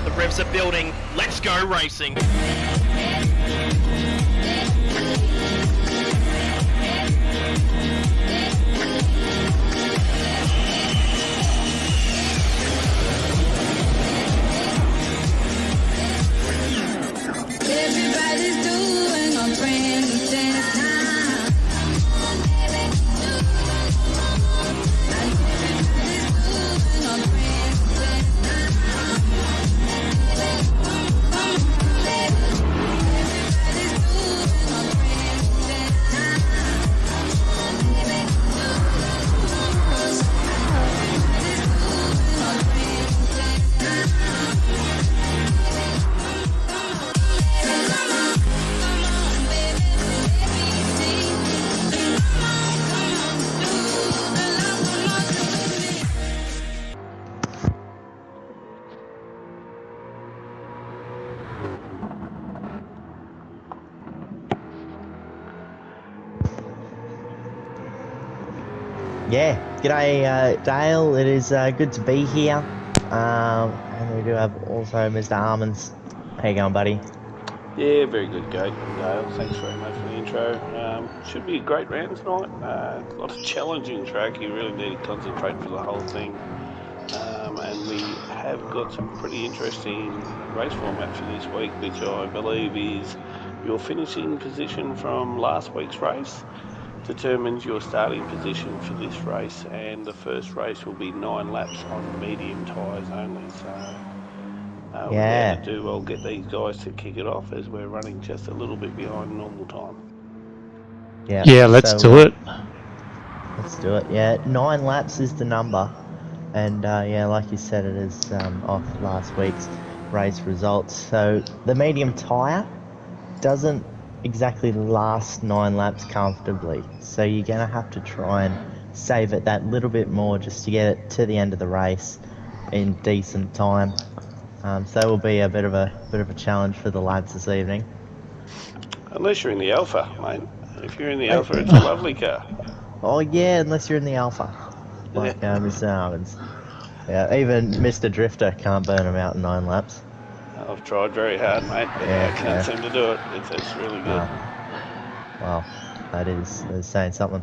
The revs are building. Let's go racing. Everybody's doing a brand new dance now. Everybody's doing a brand new dance Yeah, g'day Dale, it is good to be here, and we do have also Mr. Armans. How you going, buddy? Yeah, very good, Dale. Thanks very much for the intro. Should be a great round tonight. A lot of challenging track. You really need to concentrate for the whole thing. And we have got some pretty interesting race format for this week, which I believe is your finishing position from last week's race determines your starting position for this race, and the first race will be 9 laps on medium tyres only. So without ado, I'll get these guys to kick it off as we're running just a little bit behind normal time. Yeah, let's do it. Let's do it. Yeah, 9 laps is the number, and yeah, like you said, it is off last week's race results. So the medium tyre doesn't exactly last 9 laps comfortably, so you're gonna have to try and save it that little bit more just to get it to the end of the race in decent time. So it will be a bit of a challenge for the lads this evening. Unless you're in the Alpha, mate. If you're in the Alpha, it's a lovely car. Oh yeah, unless you're in the Alpha, like Mr. Armins. Yeah, even Mr. Drifter can't burn them out in 9 laps. I've tried very hard, mate, but I can't seem to do it. It's really good. Well, that is saying something.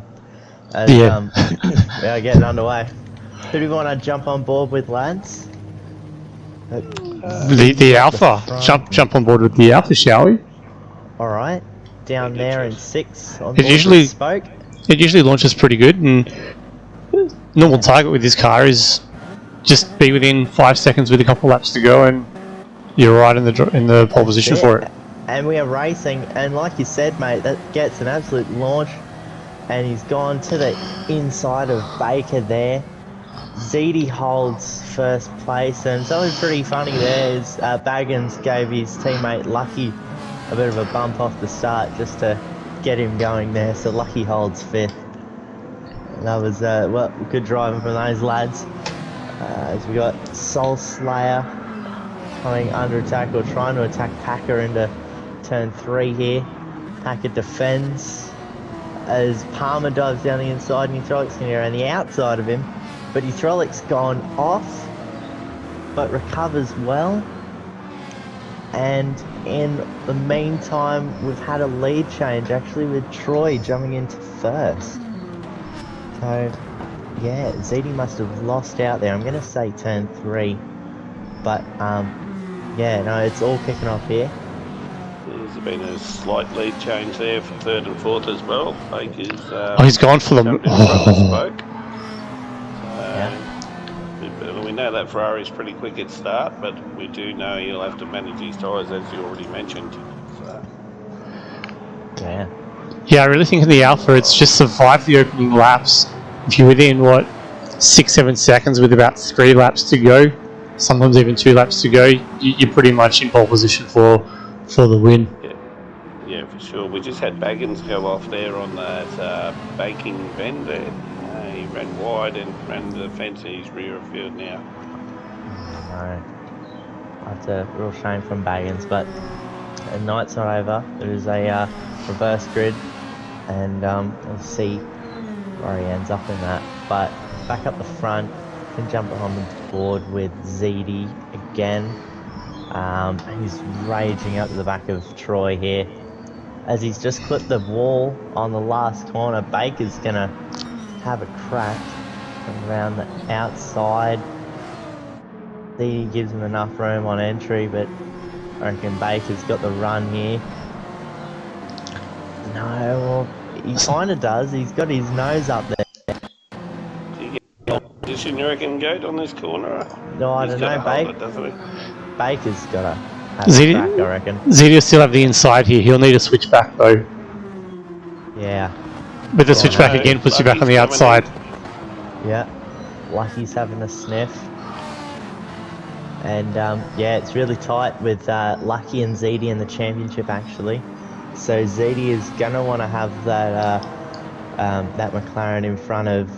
As, we are getting underway. Who do we want to jump on board with, lads? The Alpha. Jump on board with the Alpha, shall we? All right. Down there in 6 on board with Spoke. It usually launches pretty good, and normal target with this car is just be within 5 seconds with a couple laps to go, and you're right in the pole position for it. And we are racing, and like you said, mate, that gets an absolute launch, and he's gone to the inside of Baker there. ZD holds first place, and something pretty funny there is Baggins gave his teammate Lucky a bit of a bump off the start just to get him going there, so Lucky holds 5th. And that was well, good driving from those lads. As we got Soul Slayer coming under attack, or trying to attack Packer into turn 3 here. Packer defends as Palmer dives down the inside, and Hydraulic's going to go around the outside of him, but Hydraulic's gone off but recovers well. And in the meantime, we've had a lead change actually with Troy jumping into first. So yeah, ZD must have lost out there. I'm going to say turn 3, but yeah, no, it's all kicking off here. There's been a slight lead change there for 3rd and 4th as well. Baker's he's gone for them. We know that Ferrari's pretty quick at start, but we do know he'll have to manage his tyres, as you already mentioned. So. Yeah, I really think in the Alpha, it's just survive the opening laps. If you're within, 6-7 seconds with about 3 laps to go, sometimes even 2 laps to go, you're pretty much in pole position for the win. Yeah, for sure. We just had Baggins go off there on that banking bend there. He ran wide and ran the fence in his rear field now. No, that's a real shame from Baggins, but the night's not over. There is a reverse grid, and we'll see where he ends up in that. But back up the front, can jump on the board with ZD again. He's raging up to the back of Troy here. As he's just clipped the wall on the last corner, Baker's gonna have a crack around the outside. He gives him enough room on entry, but I reckon Baker's got the run here. No, well, he kind of does. He's got his nose up there. Do you get position, you reckon, Goat, on this corner? No, I He's don't gotta know. hold it, doesn't he? Baker's got to have a crack, I reckon. Zeddy will still have the inside here. He'll need a switch back though. Yeah. But the switch back again puts you back on the outside. Yeah. Lucky's having a sniff. And yeah, it's really tight with Lucky and Zeddy in the championship actually. So Zeddy is gonna want to have that that McLaren in front of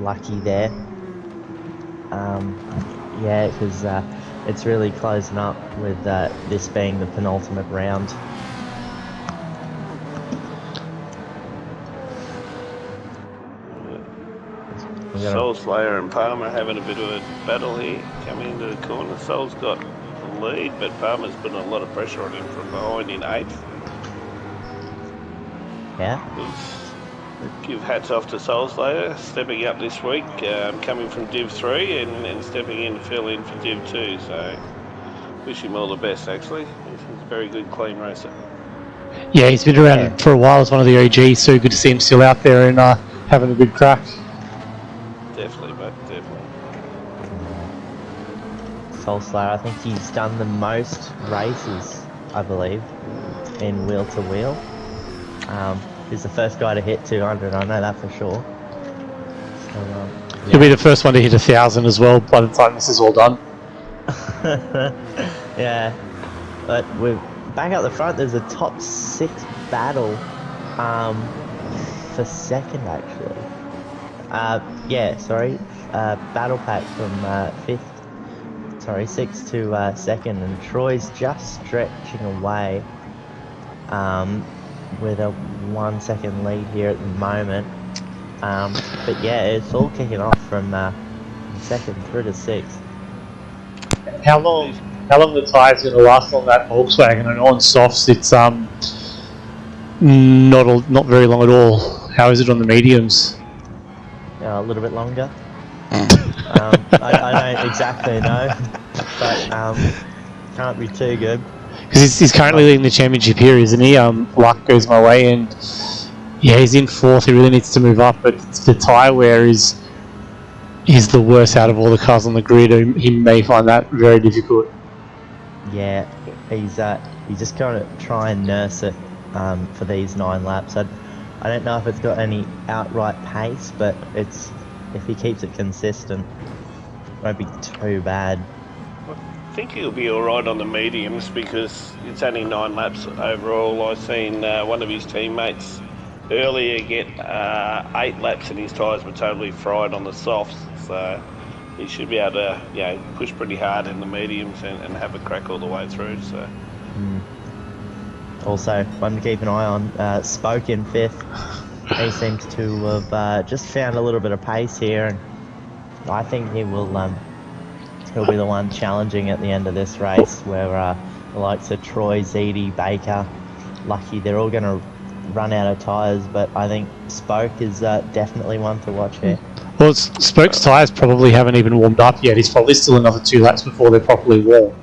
Lucky there. Yeah, because it's really closing up with this being the penultimate round. Soul Slayer and Palmer having a bit of a battle here, coming into the corner. Soul's got the lead, but Palmer's putting a lot of pressure on him from behind in 8th. Yeah. Give hats off to Soul Slayer, stepping up this week, coming from Div 3 and stepping in to fill in for Div 2. So, wish him all the best actually. He's a very good, clean racer. Yeah, he's been around for a while as one of the OGs, so good to see him still out there and having a good crack. Definitely, mate, definitely. Soul Slayer, I think he's done the most races, I believe, in wheel to wheel. He's the first guy to hit 200, I know that for sure. So, yeah. He'll be the first one to hit 1,000 as well by the time this is all done. Yeah, but we're back up the front. There's a top 6 battle for second actually. Yeah, sorry. Battle pack from 6th to second, and Troy's just stretching away with a 1 second lead here at the moment. But yeah, it's all kicking off from second through to 6th. How long the tyres going to last on that Volkswagen? And on softs, it's not very long at all. How is it on the mediums? A little bit longer. I don't exactly know, but can't be too good. Because he's currently leading the championship here, isn't he? Luck goes my way, and yeah, he's in 4th. He really needs to move up, but the tyre wear is the worst out of all the cars on the grid. He may find that very difficult. Yeah, he's just going to try and nurse it for these 9 laps. I don't know if it's got any outright pace, but if he keeps it consistent, it won't be too bad. I think he'll be alright on the mediums because it's only 9 laps overall. I've seen one of his teammates earlier get 8 laps and his tyres were totally fried on the softs. So he should be able to push pretty hard in the mediums and have a crack all the way through. So. Also, one to keep an eye on, Spoke in 5th. He seems to have just found a little bit of pace here, and I think he'll be the one challenging at the end of this race, where the likes of Troy, Zeddy, Baker, Lucky, they're all going to run out of tyres, but I think Spoke is definitely one to watch here. Well, Spoke's tyres probably haven't even warmed up yet. He's probably still another 2 laps before they're properly warm.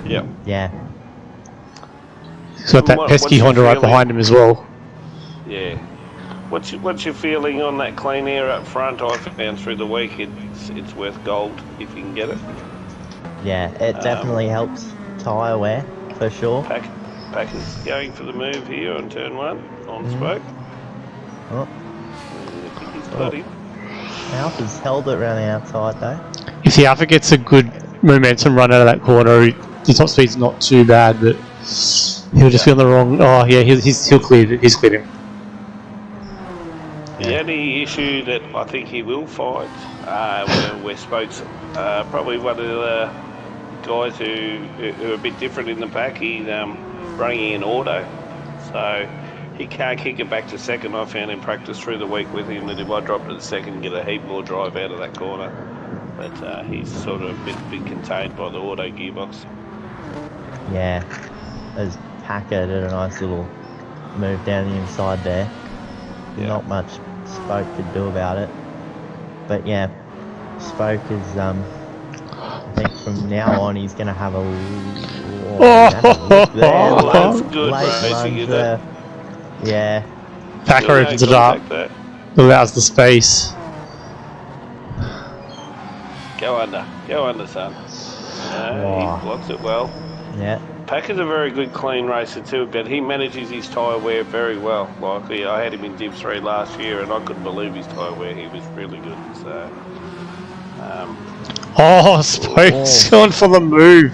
Yep. Yeah. He's got that pesky Honda right behind him as well. Yeah. What's your feeling on that clean air up front? I found through the week it's worth gold if you can get it. Yeah, it definitely helps tyre wear, for sure. Packer's going for the move here on turn 1 on Spoke. Oh. I think he's got him. Alpha's held it around the outside though. If the Alpha gets a good momentum run out of that corner, his top speed's not too bad, but he'll just be on the wrong. Oh yeah, he'll clear it. He's cleared him. The only issue that I think he will find, where Spoke's probably one of the guys who are a bit different in the pack. He's running in auto, so he can't kick it back to second. I found in practice through the week with him that if I dropped it to second, get a heap more drive out of that corner. But he's sort of a bit contained by the auto gearbox. yeah, as Packer did a nice little move down the inside there. Yeah. Not much Spoke could do about it. But yeah, Spoke is I think from now on he's gonna have a look there. Oh, that's good Late racing, lunge isn't it? there. Yeah. Packer Still no opens it up, contact there. allows the space. Go under, son. Wow. He blocks it well. Yeah. Packer's a very good clean racer too, but he manages his tyre wear very well. Like I had him in Div 3 last year, and I couldn't believe his tyre wear. He was really good. So, Oh, Spoke's gone for the move.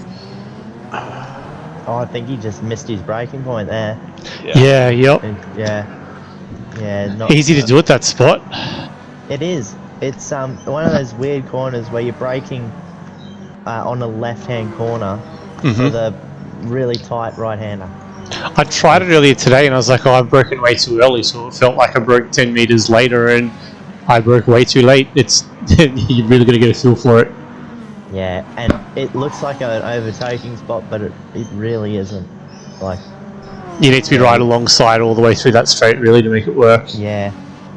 Oh, I think he just missed his braking point there. Yeah, yep. Yeah, not Easy to do at that spot. It is. It's one of those weird corners where you're braking on the left-hand corner with a really tight right-hander. I tried it earlier today and I was like, oh, I've broken way too early, so it felt like I broke 10 meters later and I broke way too late. It's you're really going to get a feel for it. Yeah, and it looks like an overtaking spot, but it really isn't. Like, You need to be right alongside all the way through that straight, really, to make it work. yeah,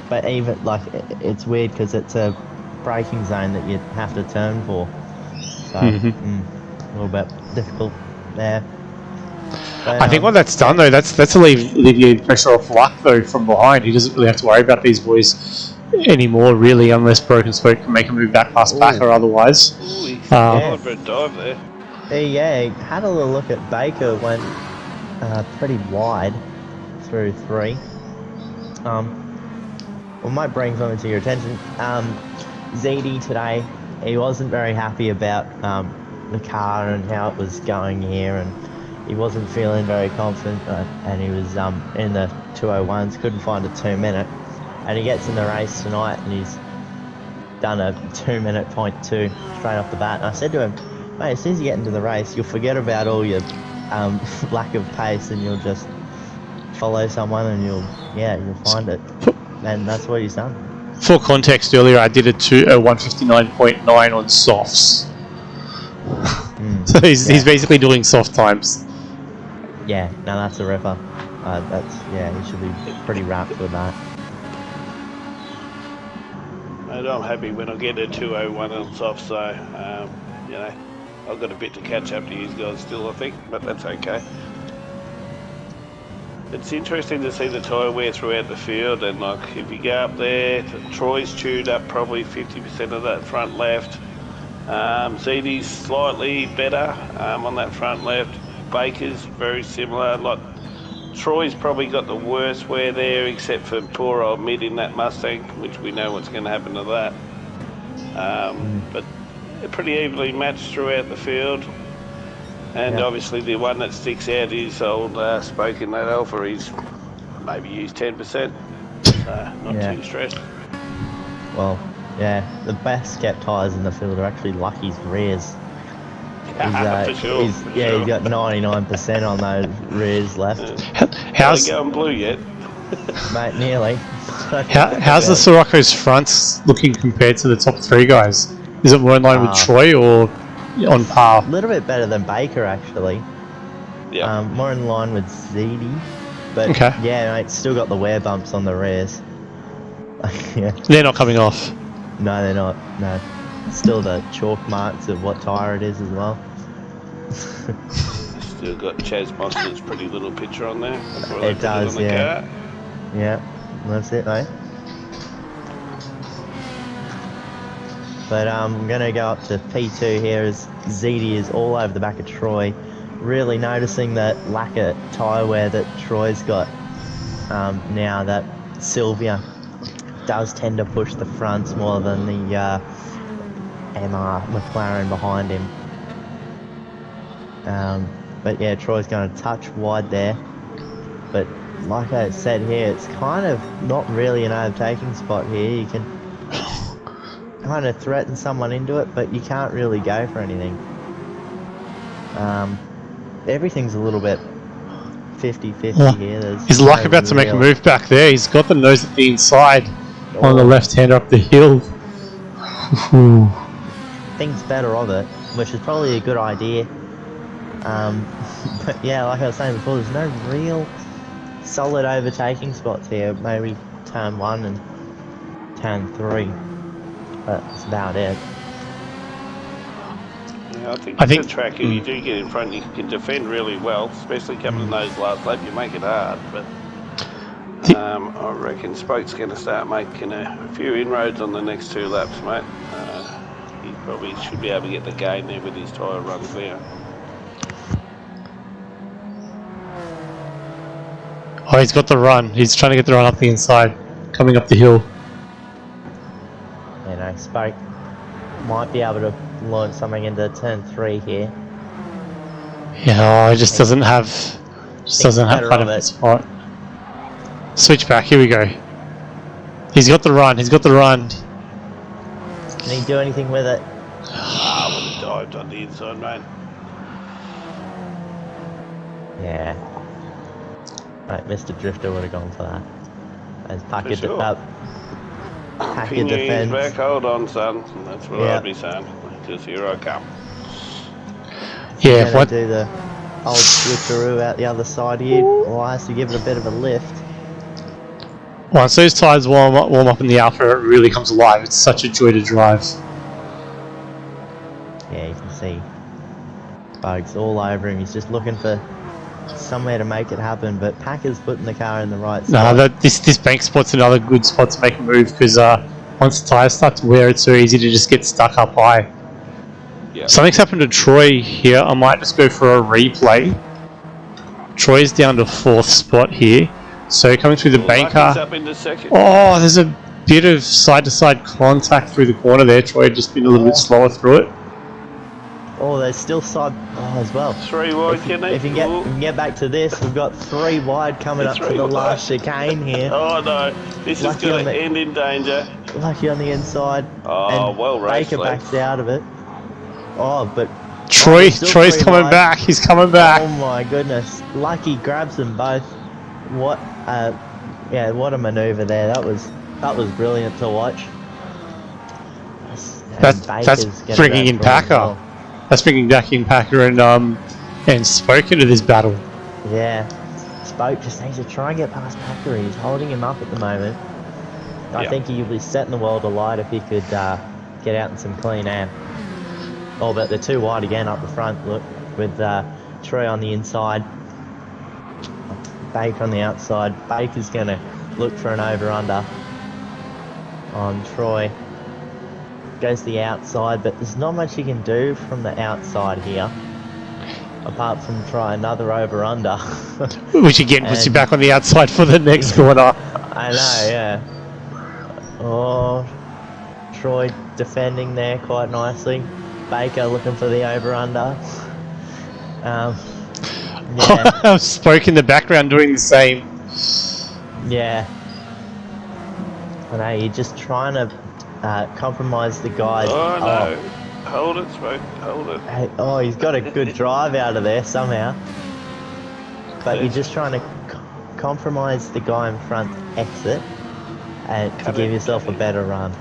but even like it's weird because it's a braking zone that you have to turn for. So a little bit difficult there. But, I think what that's done, though, that's alleviated pressure off Luck, though, from behind. He doesn't really have to worry about these boys anymore, really, unless Broken Spoke can make a move back past Packer otherwise. Ooh, he followed for a dive there. Yeah, had a little look at Baker, went pretty wide through 3. Well, might bring something to your attention. ZD today, he wasn't very happy about the car and how it was going here, and he wasn't feeling very confident, and he was in the 201s, couldn't find a 2-minute, and he gets in the race tonight and he's done a 2-minute .2 straight off the bat. And I said to him, mate, as soon as you get into the race, you'll forget about all your lack of pace and you'll just follow someone and you'll find it. And that's what he's done. For context, earlier I did a 159.9 on softs. So he's basically doing soft times. Yeah, no, that's a ripper. He should be pretty wrapped with that. And I'm happy when I get a 201 on soft, so I've got a bit to catch up to you guys still, I think, but that's okay. It's interesting to see the tyre wear throughout the field, and like if you go up there, Troy's chewed up probably 50% of that front left. ZD's slightly better on that front left. Baker's very similar. Like Troy's probably got the worst wear there, except for poor old Mid in that Mustang, which we know what's going to happen to that. But they're pretty evenly matched throughout the field. And obviously the one that sticks out is old Spoke in that Alpha. He's maybe used 10%, so not too stressed. Well, yeah, the best kept tyres in the field are actually Lucky's rears. For sure. He's got 99% on those rears left. How's Are they going blue yet? Mate, nearly. how's the Sirocco's front looking compared to the top 3 guys? Is it more in line with Troy or on par? A little bit better than Baker, actually. Yeah. More in line with ZD. But yeah, mate, still got the wear bumps on the rears. Yeah. They're not coming off. No, they're not. No. Still the chalk marks of what tyre it is as well. Still got Chaz Monster's pretty little picture on there. It does, yeah. Yeah, that's it, mate. But I'm going to go up to P2 here as ZD is all over the back of Troy. Really noticing that lack of tyre wear that Troy's got now, that Sylvia does tend to push the fronts more than the MR McLaren behind him. But yeah, Troy's going to touch wide there. But like I said here, it's kind of not really an overtaking spot here. You can kind of threaten someone into it, but you can't really go for anything. Everything's a little bit 50-50 here. Is Luck about to make a move back there? He's got the nose at the inside on the left-hander up the hill. Thinks better of it, which is probably a good idea. But yeah, like I was saying before, there's no real solid overtaking spots here. Maybe turn 1 and turn 3. But that's about it. Yeah, I think- the track, if you do get in front, you can defend really well, especially coming in those last lap. You make it hard, but I reckon Spoke's going to start making a few inroads on the next 2 laps, mate. He probably should be able to get the gain there with his tyre run clear. Oh, he's got the run. He's trying to get the run up the inside, coming up the hill. You know, Spoke might be able to launch something into turn 3 here. Yeah, oh, he just doesn't have better quite of a it. spot. Switch back. Here we go. He's got the run. He's got the run. Can he do anything with it? I would have dived on the inside, mate. Yeah. Right, Mr. Drifter would have gone for that. As Packer sure. Packer Pin your ears defends. back, hold on, son. That's what Yeah. I'd be saying. Just here I come. Yeah, Gonna what? do the old switcheroo out the other side here. Or has to give it a bit of a lift. Once those tyres warm up in the Alpha, it really comes alive. It's such a joy to drive. Yeah, you can see bugs all over him. He's just looking for somewhere to make it happen. But Packer's putting the car in the right spot. No, this bank spot's another good spot to make a move because once the tyres start to wear, it's so easy to just get stuck up high. Yeah. Something's happened to Troy here. I might just go for a replay. Troy's down to 4th spot here. So coming through the Lucky's banker. up into 2nd. Oh, there's a bit of side-to-side contact through the corner there. Troy had just been a little bit slower through it. Oh, there's still side as well. 3 wide, If you can get back to this, we've got 3 wide coming up to 3 the wide. last chicane here. Oh no, this is Lucky going on to the- end in danger. Lucky on the inside. Oh, and well raced, Baker lads. backs out of it. Oh, but Troy's still 3 coming wide. back. He's coming back. Oh my goodness! Lucky grabs them both. What? Yeah, what a maneuver there. That was brilliant to watch. And That's Baker's gonna bringing go in for it as Packer. well. That's bringing back in Packer and Spoke into this battle. Yeah, Spoke just needs to try and get past Packer. He's holding him up at the moment. I Yeah. think he'll be setting the world alight if he could get out in some clean air. Oh, but they're too wide again up the front. Look, with Troy on the inside, Baker on the outside. Baker's going to look for an over-under on Troy. Goes to the outside, but there's not much he can do from the outside here, apart from try another over-under. Which again puts you And- back on the outside for the next corner. I know, yeah. Oh, Troy defending there quite nicely. Baker looking for the over-under. Yeah, Spoke in the background doing the same. yeah. I know, you're just trying to compromise the guys. Oh no, hold it, Smoke, hold it. Oh, he's got a good drive out of there somehow. But you're just trying to compromise the guy in front exit and to give yourself a better run.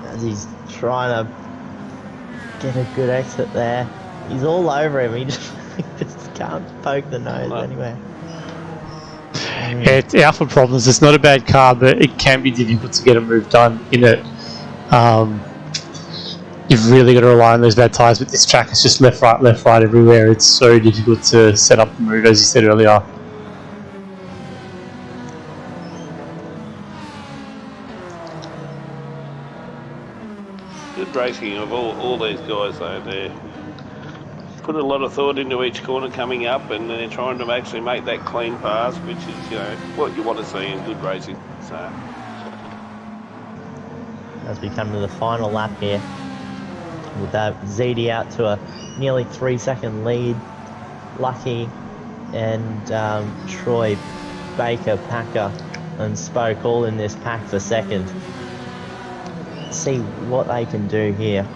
As he's trying to get a good exit there. He's all over him. He just can't poke the nose No. anywhere. Yeah, it's Alpha problems. It's not a bad car, but it can be difficult to get a move done in it. You've really got to rely on those bad tyres, but this track is just left, right everywhere. It's so difficult to set up the move, as you said earlier. Good racing of all these guys though. They put a lot of thought into each corner coming up, and they're trying to actually make that clean pass, which is what you want to see in good racing. So As we come to the final lap here, with ZD out to a nearly 3-second lead. Lucky and Troy, Baker, Packer and Spoke all in this pack for second. See what they can do here.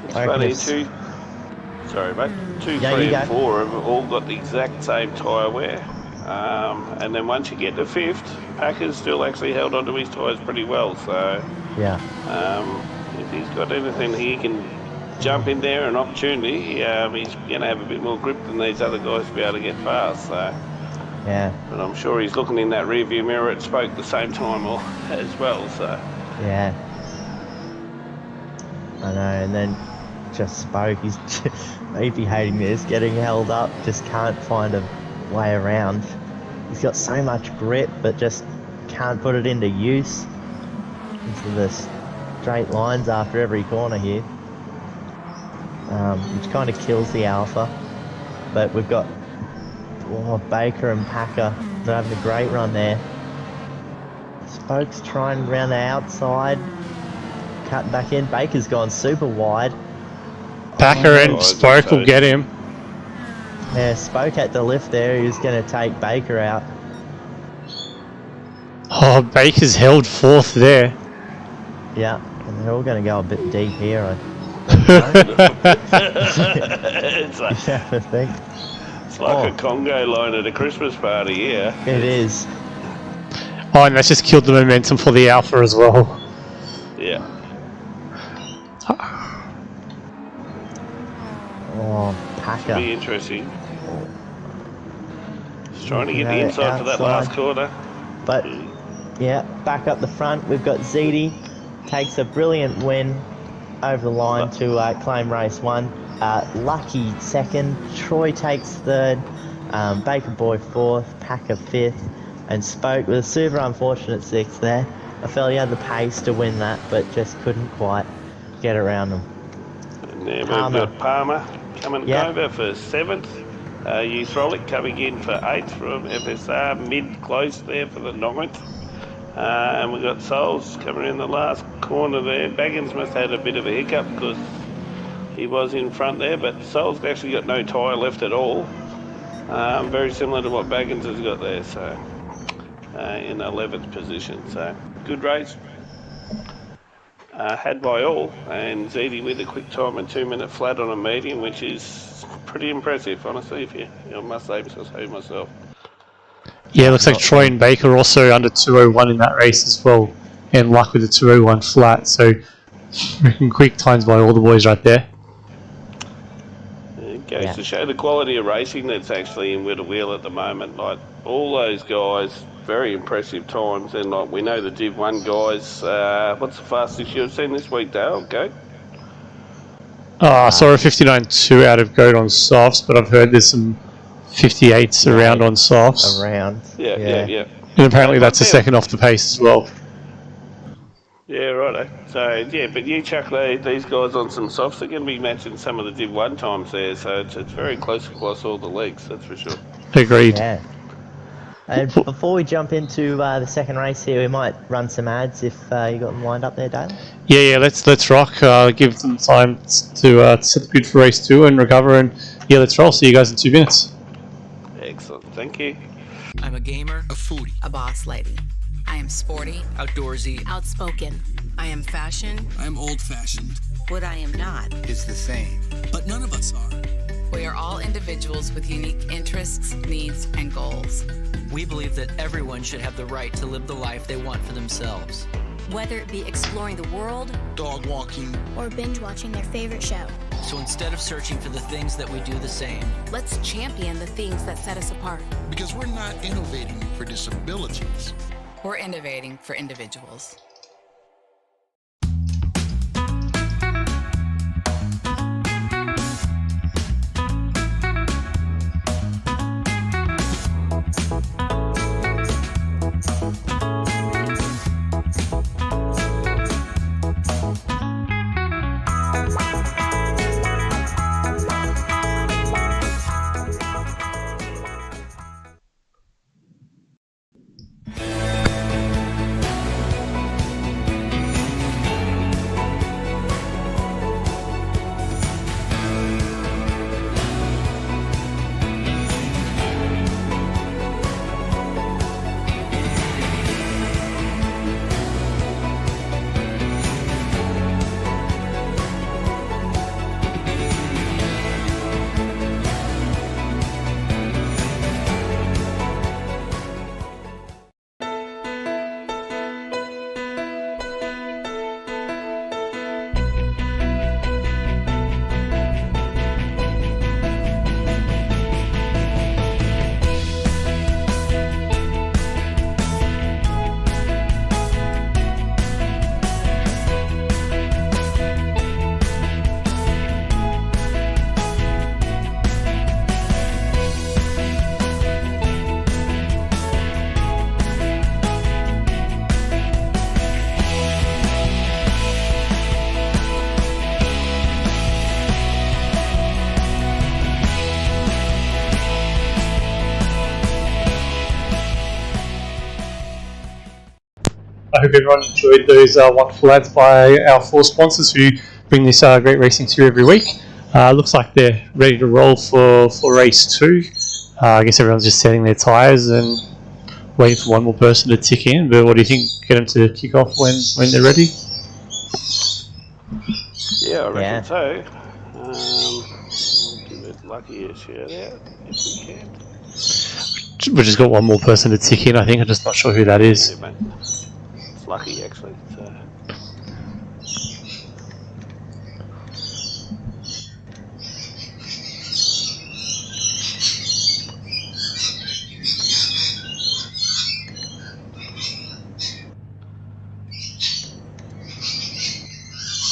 it's I reckon funny, it's- Sorry, mate. 2, Yeah, 3, you and go. 4 have all got the exact same tyre wear. And then once you get to 5th, Packer's still actually held onto his tyres pretty well. So Yeah. if he's got anything he can jump in there, an opportunity, he's going to have a bit more grip than these other guys to be able to get past. So, Yeah, but I'm sure he's looking in that rear view mirror at Spoke at the same time as well. So, yeah. I know, and then just Spoke. He'd be hating this, getting held up, just can't find a way around. He's got so much grip, but just can't put it into use. Into the straight lines after every corner here. Which kind of kills the Alpha. But we've got Baker and Packer. They're having a great run there. Spoke's trying around the outside. Cutting back in. Baker's gone super wide. Packer and Spoke will get him. Yeah, Spoke had to lift there. He was going to take Baker out. Oh, Baker's held 4th there. Yeah, and they're all going to go a bit deep here, I it's I think. like a Congo line at a Christmas party, yeah. It is. Oh, and that's just killed the momentum for the Alpha as well. Yeah. Oh, Packer. Be interesting. Just trying to get the Yeah, inside for that last corner. But, yeah, back up the front, we've got Ziti. Takes a brilliant win over the line to claim race 1. Lucky 2nd. Troy takes 3rd. Baker Boy 4th. Packer 5th. And Spoke with a super unfortunate 6th there. I felt he had the pace to win that, but just couldn't quite get around them. And then we've got Palmer coming over for 7th. Euthrolic coming in for 8th from FSR. Mid close there for the 9th. And we've got Souls coming in the last corner there. Baggins must have had a bit of a hiccup because he was in front there, but Souls actually got no tyre left at all. Very similar to what Baggins has got there, so in 11th position. So good race. Had by all, and Ziti with a quick time and 2-minute flat on a medium, which is pretty impressive, honestly, if you must say so myself. Yeah, it looks like Troy and Baker also under 201 in that race as well, and Luck with the 201 flat, so quick times by all the boys right there. It goes to show the quality of racing that's actually in Wheel to Wheel at the moment. Like, all those guys, very impressive times, and like we know the Div 1 guys, what's the fastest you've seen this week, Dale? Go? I saw a 59.2 out of Goat on softs, but I've heard there's some 58s around on softs. Yeah. And apparently that's a second off the pace as well. Yeah, righto. So, yeah, but you chuck these guys on some softs, they're going to be matching some of the Div 1 times there, so it's very close across all the leagues, that's for sure. Agreed. Yeah. And before we jump into the second race here, we might run some ads if you got them lined up there, Dale. Yeah, let's rock. Give them time to set the grid for race 2 and recover, and yeah, let's roll. See you guys in 2 minutes. Excellent, thank you. I'm a gamer, a foodie, A boss lady. I am sporty, outdoorsy. outspoken. I am fashion. I'm old-fashioned, What I am not. Is the same. but none of us are. We are all individuals with unique interests, needs, and goals. We believe that everyone should have the right to live the life they want for themselves. Whether it be exploring the world Dog walking. or binge watching their favorite show. So instead of searching for the things that we do the same, Let's champion the things that set us apart. Because we're not innovating for disabilities. We're innovating for individuals. I hope everyone enjoyed those wonderful ads by our 4 sponsors who bring this great racing to you every week. Looks like they're ready to roll for race 2. I guess everyone's just setting their tyres and waiting for one more person to tick in. But what do you think? Get them to kick off when they're ready? Yeah, I reckon Yeah. so. We'll give it Lucky a shout out if we can. We've just got one more person to tick in, I think. I'm just not sure who that is. Yeah, mate. It's Lucky actually. So.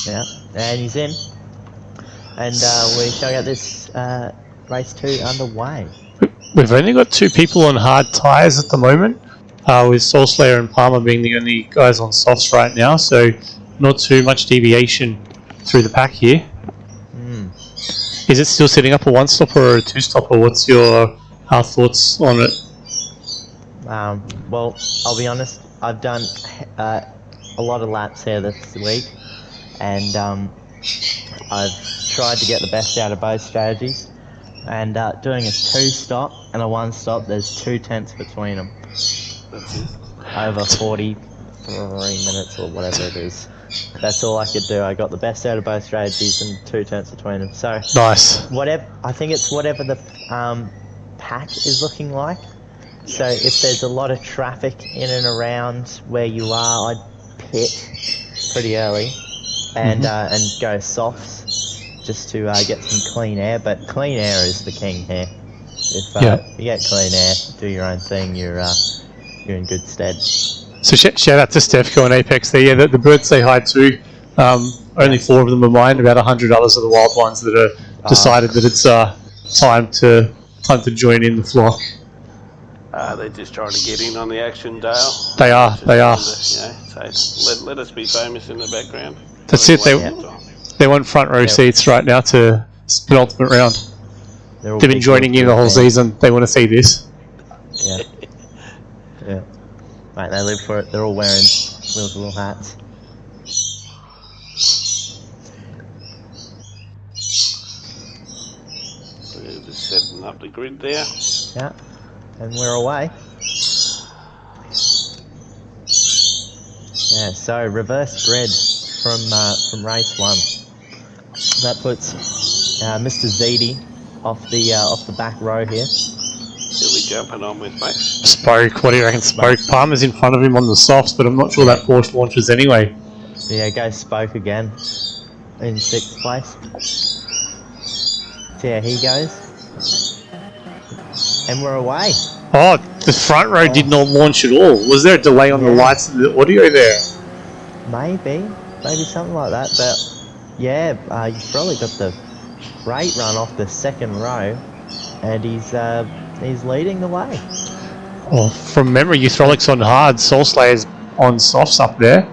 Yeah, and he's in. And we shall get this race 2 underway. We've only got 2 people on hard tyres at the moment, with Soulslayer and Palmer being the only guys on softs right now, so not too much deviation through the pack here. Is it still setting up a 1-stopper or a 2-stopper? What's your thoughts on it? Well, I'll be honest, I've done a lot of laps here this week, and I've tried to get the best out of both strategies. And doing a 2-stop and a 1-stop, there's 2 tenths between them. Over 43 minutes or whatever it is. That's all I could do. I got the best out of both strategies and 2 tenths between them. So Nice. whatever, I think it's whatever the pack is looking like. So if there's a lot of traffic in and around where you are, I'd pit pretty early and go softs just to get some clean air. But clean air is the king here. If you get clean air, do your own thing, you're in good stead. So shout out to Stefco and Apex there. Yeah, the birds say hi too. Only 4 of them are mine. About 100 others are the wild ones that are decided that it's time to join in the flock. They're just trying to get in on the action, Dale. They are. So let us be famous in the background. That's it. They want front row seats right now to penultimate round. They've been joining you the whole season. They want to see this. Yeah. Yeah. Mate, they live for it. They're all wearing little hats. We're just setting up the grid there. Yeah. And we're away. Yeah, so reverse grid from race 1. That puts Mr. Zedi off the back row here. Who are we jumping on with, mate? Spoke, what do you reckon? Spoke. Palmer's in front of him on the softs, but I'm not sure that Porsche launches anyway. Yeah, go Spoke again in 6th place. So yeah, he goes. And we're away. Oh, the front row did not launch at all. Was there a delay on the lights and the audio there? Maybe something like that. But yeah, you've probably got the great run off the 2nd row, and he's leading the way. Oh, from memory, Euthrolic's on hard, Soulslayer's on softs up there.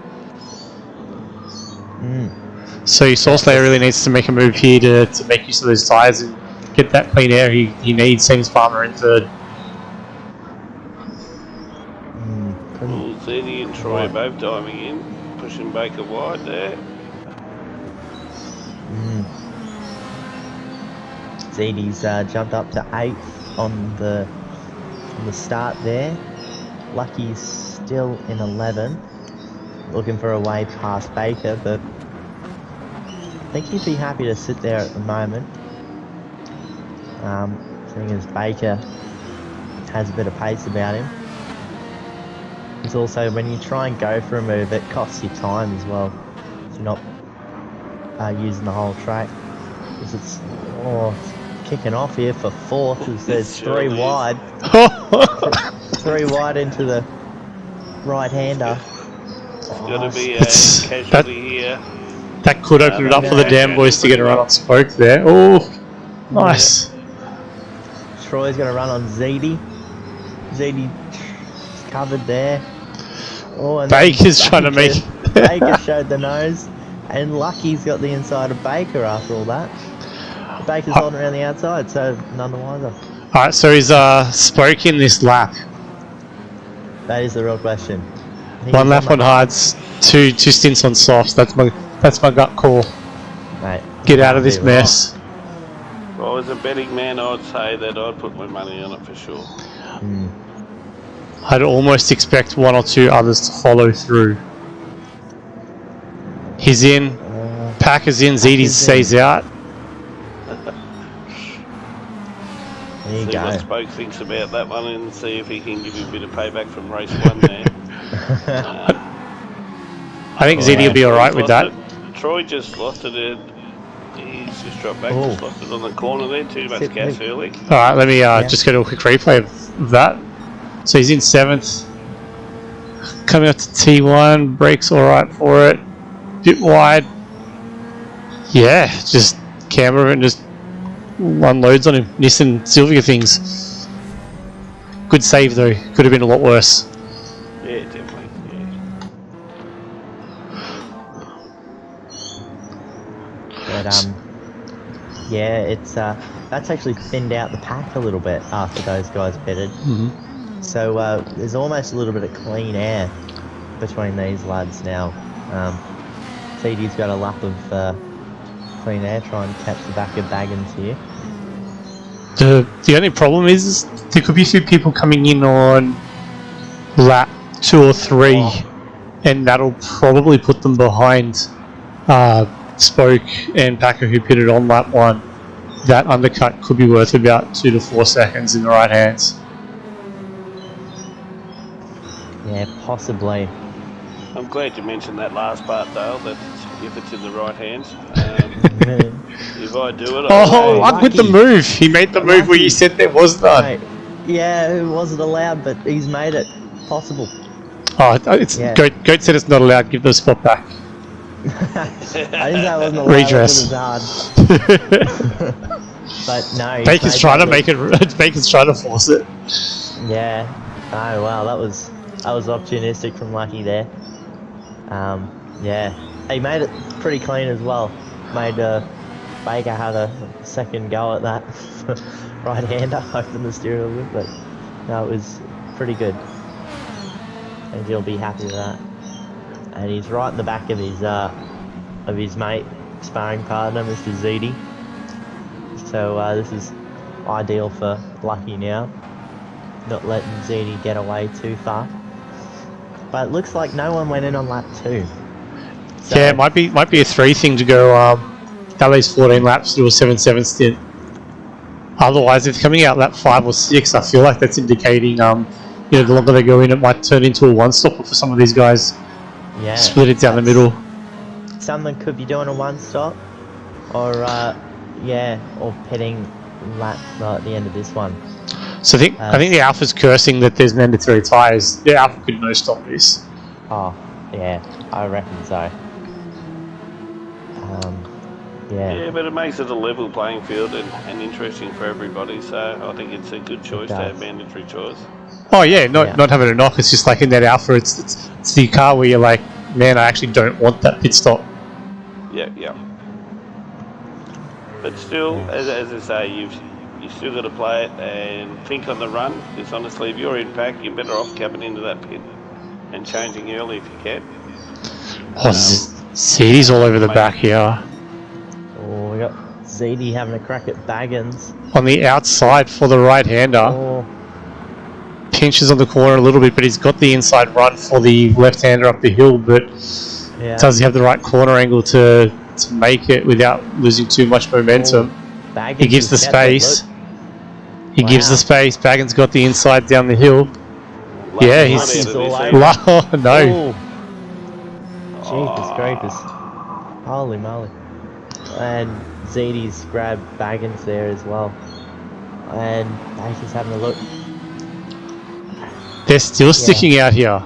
So Soulslayer really needs to make a move here to make use of those tyres and get that clean air he needs. Seems Palmer in 3rd. Well, Zeddy and Troy are both diving in, pushing Baker wide there. Zedi's jumped up to 8th on the start there. Lucky's still in 11, looking for a way past Baker, but I think he'd be happy to sit there at the moment. Seeing as Baker has a bit of pace about him. It's also, when you try and go for a move, it costs you time as well. If you're not using the whole track. Because it's kicking off here for 4th, as there's 3 wide. 3 wide into the right-hander. It's got to be a casualty here. That could open it up for the damn boys to get a run on Spoke there. Oh, nice. Troy's going to run on Zedi. Zedi's covered there. Oh, and Baker's trying to make... Baker showed the nose. And Lucky's got the inside of Baker after all that. Baker's holding around the outside, so none the wiser. Alright, so he's Spoke in this lap. That is the real question. 1 lap on hards, two stints on softs. That's my gut call. Mate, Get out of can't this be mess. If I was a betting man, I'd say that I'd put my money on it for sure. I'd almost expect 1 or 2 others to follow through. He's in. Packer's in. ZD stays out. There you See go. what Spoke thinks about that one and see if he can give you a bit of payback from race 1 there. I think ZD will be alright with that. Troy just lost it. He's just dropped back. Oh. Just lost it on the corner there. Too much Sit gas big. early. Alright, let me just go to a quick replay of that. So he's in 7th. Coming up to T1. Brakes alright for it. Bit wide. Yeah, just camera and just unloads on him. Nissan Sylvia things. Good save though. Could have been a lot worse. Yeah, definitely. Yeah. But yeah, it's that's actually thinned out the pack a little bit after those guys pitted. So there's almost a little bit of clean air between these lads now. CD's got a lap of clean air, trying to catch the back of Baggins here. The only problem is there could be a few people coming in on lap 2 or 3, and that'll probably put them behind Spoke and Packer who pitted on lap 1. That undercut could be worth about 2 to 4 seconds in the right hands. Yeah, possibly. I'm glad you mentioned that last part, Dale, that if it's in the right hands. If I do it, Oh, luck with the move. He made the move where you said there was none. Mate, yeah, it wasn't allowed, but he's made it possible. Oh, it's Yeah. Goat said it's not allowed. Give the spot back. I didn't say it wasn't allowed. Redress. It was hard. But no, he's Baker's made trying to that make it. Baker's trying to force it. Yeah. Oh wow, that was opportunistic from Lucky there. Yeah, he made it pretty clean as well. Made Baker have a second go at that right-hander, opened the steering a little bit, but no, it was pretty good. And he'll be happy with that. And he's right in the back of his mate, sparring partner, Mr. ZD. So this is ideal for Lucky now, not letting ZD get away too far. But it looks like no one went in on lap 2. So, Yeah, it might be a 3 thing to go. LA's 14 laps to do a 7-7 stint. Otherwise, if coming out lap 5 or 6, I feel like that's indicating the longer they go in, it might turn into a 1-stopper for some of these guys. yeah, Split it down the middle. someone could be doing a 1-stop, or or pitting lap at the end of this one. So I think the Alpha's cursing that there's mandatory tyres. The Alpha could no stop this. Oh, yeah, I reckon so. Yeah, but it makes it a level playing field and interesting for everybody. So I think it's a good choice to have mandatory choice. Oh yeah, not having a knock. It's just like in that Alpha, it's the car where you're like, man, I actually don't want that pit stop. Yeah. But still, as I say, you still got to play it and think on the run. Because honestly, if you're in pack, you're better off coming into that pit and changing early if you can. CD's all over the back here. Oh, we got ZD having a crack at Baggins. On the outside for the right-hander. Oh, Pinches on the corner a little bit, but he's got the inside run for the left-hander up the hill, but yeah. does he have the right corner angle to make it without losing too much momentum? Baggins He gives the has kept it, space. look. He gives the Wow. space. Baggins got the inside down the hill. Yeah, he's... He's all over. Oh, no. Oh. Jeepers creepers. Holy moly. And ZD's grabbed Baggins there as well. And Baker's having a look. They're still sticking out here.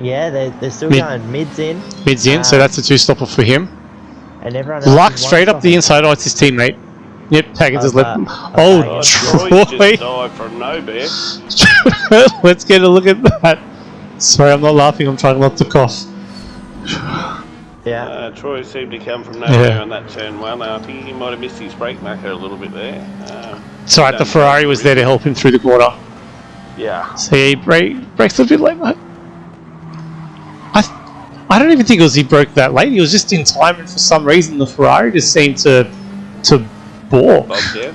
Yeah, they're still Mid- going mids in. Mid's in, so that's a 2-stopper for him. And everyone else Luck is straight up the one-stopping. inside. Oh, it's his teammate. Yep, Baggins has left. Oh, Oh, Troy Troy! just died from nowhere. Let's get a look at that. Sorry, I'm not laughing. I'm trying not to cough. Yeah. Troy seemed to come from nowhere Yeah. on that turn 1. I think he might have missed his brake marker a little bit there. It's alright, the Ferrari was there to help him through the corner. Yeah. So yeah, he brakes a bit like that. I don't even think it was he broke that late. He was just in time, and for some reason the Ferrari just seemed to balk. Bogged down.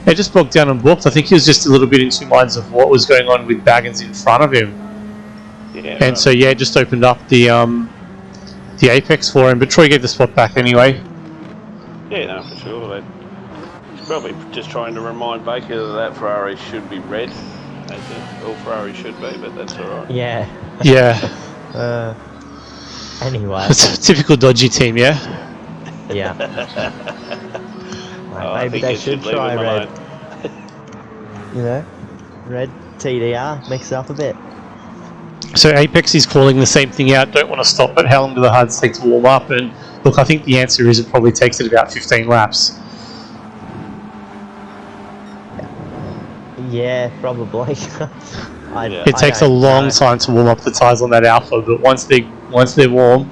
It just broke down and balked. I think he was just a little bit in two minds of what was going on with Baggins in front of him. Yeah. And so yeah, it just opened up the apex for him. But Troy gave the spot back anyway. Yeah, no, for sure. He's probably just trying to remind Baker that Ferrari should be red. As all Ferrari should be, but that's alright. Yeah. Yeah. Anyway. It's a typical dodgy team, yeah? Yeah. Oh, I Maybe think they you should leave try him red. alone. You know? Red TDR. Mix it up a bit. So Apex is calling the same thing out. Don't want to stop, but how long do the hards take to warm up? And look, I think the answer is it probably takes it about 15 laps. Yeah, probably. It takes a long time to warm up the tyres on that Alpha, but once they're warm.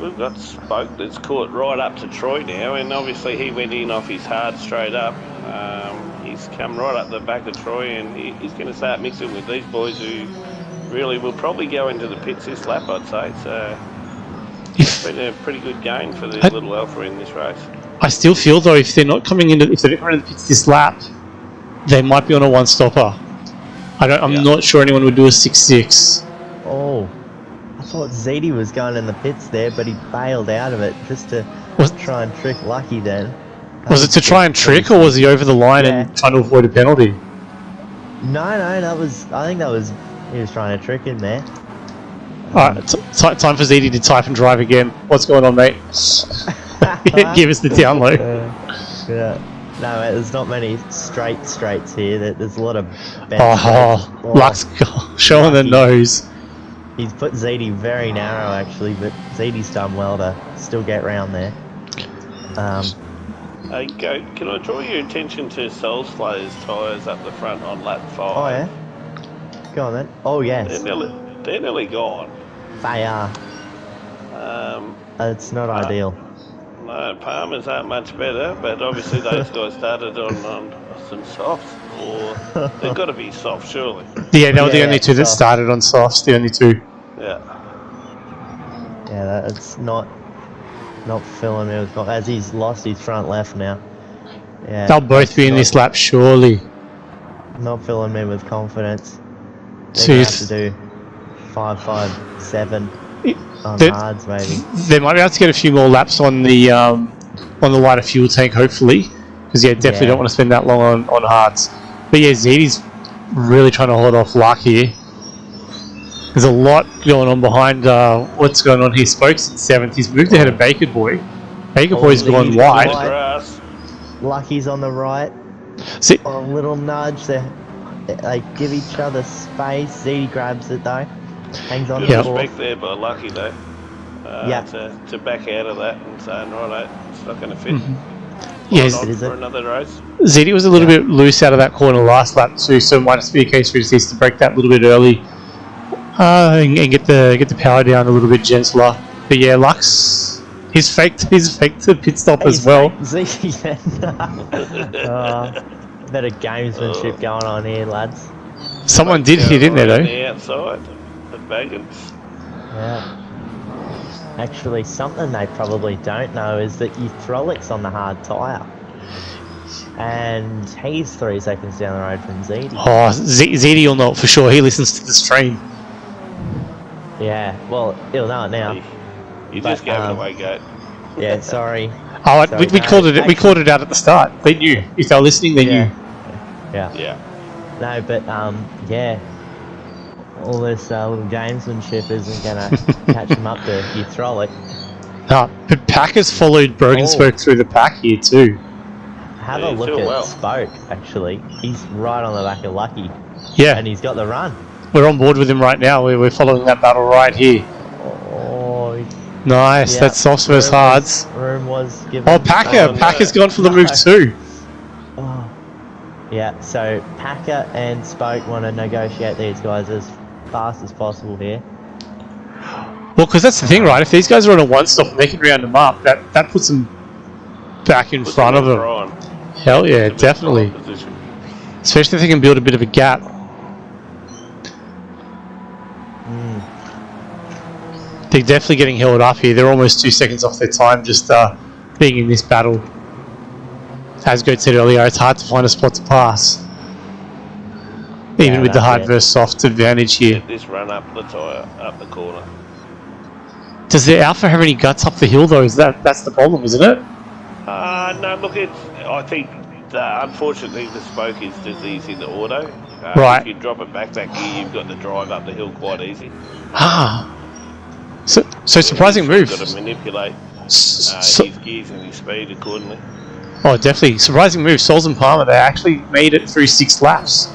We've got Spoke that's caught right up to Troy now, and obviously he went in off his hard straight up. He's come right up the back of Troy, and he's going to start mixing with these boys who really will probably go into the pits this lap, I'd say. So it's been a pretty good gain for the little Alpha in this race. I still feel though if they're not coming into the pits this lap, they might be on a one-stopper. I'm not sure anyone would do a 6-6. Oh, I thought ZD was going in the pits there, but he bailed out of it just to try and trick Lucky then. Was it to try and trick, or was he over the line and trying to avoid a penalty? No, I think that was, he was trying to trick him there. Alright, time for ZD to type and drive again. What's going on, mate? Give us the download. Yeah. No, mate, there's not many straights here. There's a lot of Luck's showing the nose. He's put ZD very narrow actually, but ZD's done well to still get round there. Hey, Goat, can I draw your attention to Soul Slayer's tyres up the front on lap 5? Oh yeah? Go on then. Oh yes. They're nearly gone. They are. It's not ideal. No, Palmer's aren't much better, but obviously those guys started on some softs, or they've got to be soft, surely. Yeah, they were the only two that started on softs, the only two. Yeah. Yeah, that's not filling me with as he's lost his front left now. Yeah. They'll both be in this lap, surely. Not filling me with confidence. They're gonna have to do 5.57 on hards maybe. They might be able to get a few more laps on the lighter fuel tank, hopefully, because definitely don't want to spend that long on hards. But yeah, ZD's really trying to hold off Luck here. There's a lot going on behind what's going on here. Spokes in 7th. He's moved ahead of Baker Boy. Baker Boy's gone wide. Lucky's on the right. See, a little nudge. They give each other space. ZD grabs it though. Hangs on Good to the respect there by Lucky though. To back out of that and saying, right, it's not going to fit. Yes, for another race. ZD was a little bit loose out of that corner last lap too, so it might just be a case where he just needs to break that a little bit early and get the power down a little bit gentler. But yeah, Lux, he's faked the pit stop as well. Better gamesmanship going on here, lads. Someone did hit in there though. The outside, the Baggins. Yeah. Actually, something they probably don't know is that Euthrolic's on the hard tyre. And he's 3 seconds down the road from ZD. Oh, ZD will know it for sure. He listens to the stream. Yeah, well, he'll know it now. You just gave it away, Goat. Yeah, sorry. Oh, we called it. We called it out at the start. They knew. If they were listening, they knew. Yeah. No, but yeah. All this little gamesmanship isn't going to catch him up to Euthrolik. But Pack has followed Brogan Spoke through the pack here too. Have a look at Spoke, actually. He's right on the back of Lucky. Yeah. And he's got the run. We're on board with him right now. We're following that battle right here. Oh, nice. That's soft versus hards. Room was given. Oh, Packer. Packer's gone for the move too. Oh. Yeah, so Packer and Spoke want to negotiate these guys as fast as possible here. Well, because that's the thing, right? If these guys are on a one-stop and they can round them up, that puts them back in front of them. Hell yeah, definitely. Especially if they can build a bit of a gap. They're definitely getting held up here. They're almost 2 seconds off their time just being in this battle. As Goat said earlier, it's hard to find a spot to pass. Even Yeah, with the that's hard it. versus soft advantage here. Get this run up the tyre, up the corner. Does the Alpha have any guts up the hill though? That's the problem, isn't it? No, look, I think unfortunately the spoke is just easy to auto. Right. If you drop it back that gear, you've got to drive up the hill quite easy. Ah. So surprising move. You've got to manipulate So, his gears and his speed accordingly. oh, definitely. Surprising move. Sols and Palmer, they actually made it through 6 laps.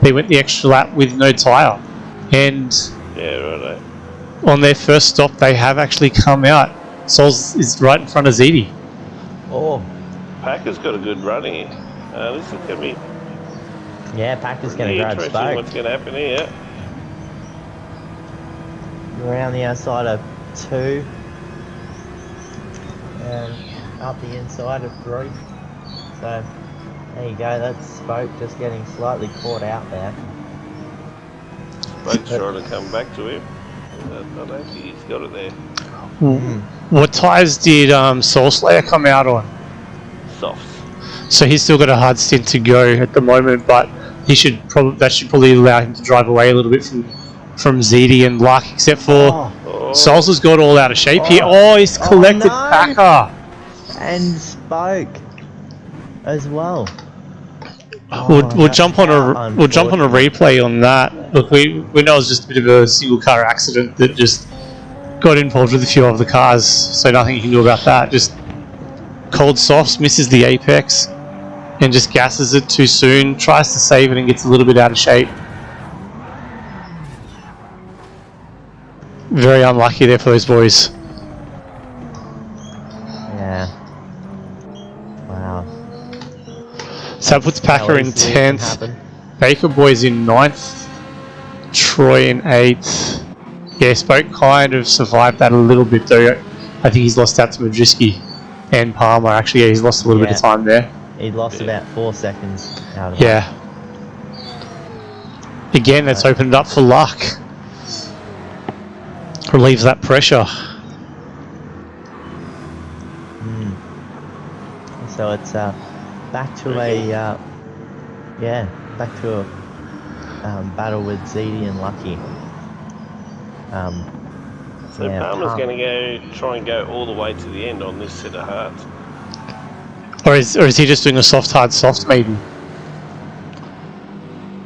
They went the extra lap with no tyre. And Yeah, right. on their first stop, they have actually come out. Sols is right in front of ZD. Oh, Packer's got a good run here. This is going to be yeah, Packer's going to pretty grab interesting spoke. what's going to happen here. Around the outside of 2. And up the inside of 3. So, there you go, that's spoke just getting slightly caught out there. Spoke's trying to come back to him. I don't think he's got it there. What tyres did Soul Slayer come out on? Softs. So he's still got a hard stint to go at the moment, but that should probably allow him to drive away a little bit from ZD and Luck, except for Souls has got all out of shape here. Oh, he's collected no. Packer. And spoke as well. We'll jump on a replay on that. Look, we know it was just a bit of a single car accident that just got involved with a few of the cars, so nothing you can do about that. Just cold softs, misses the apex and just gasses it too soon, tries to save it and gets a little bit out of shape. Very unlucky there for those boys. Yeah. Wow. So that puts Packer in How easily it can 10th, happen. Baker Boys in 9th, Troy in 8th. Yeah, Spoke kind of survived that a little bit though. I think he's lost out to Madriski and Palmer. Actually, yeah, he's lost a little bit of time there. He lost about 4 seconds out of Yeah. Again, that's opened up for Luck. Relieves that pressure. So it's back to a back to a battle with ZD and Lucky. So Palmer's going to try and go all the way to the end on this set of hards. Or is he just doing a soft hard soft maiden?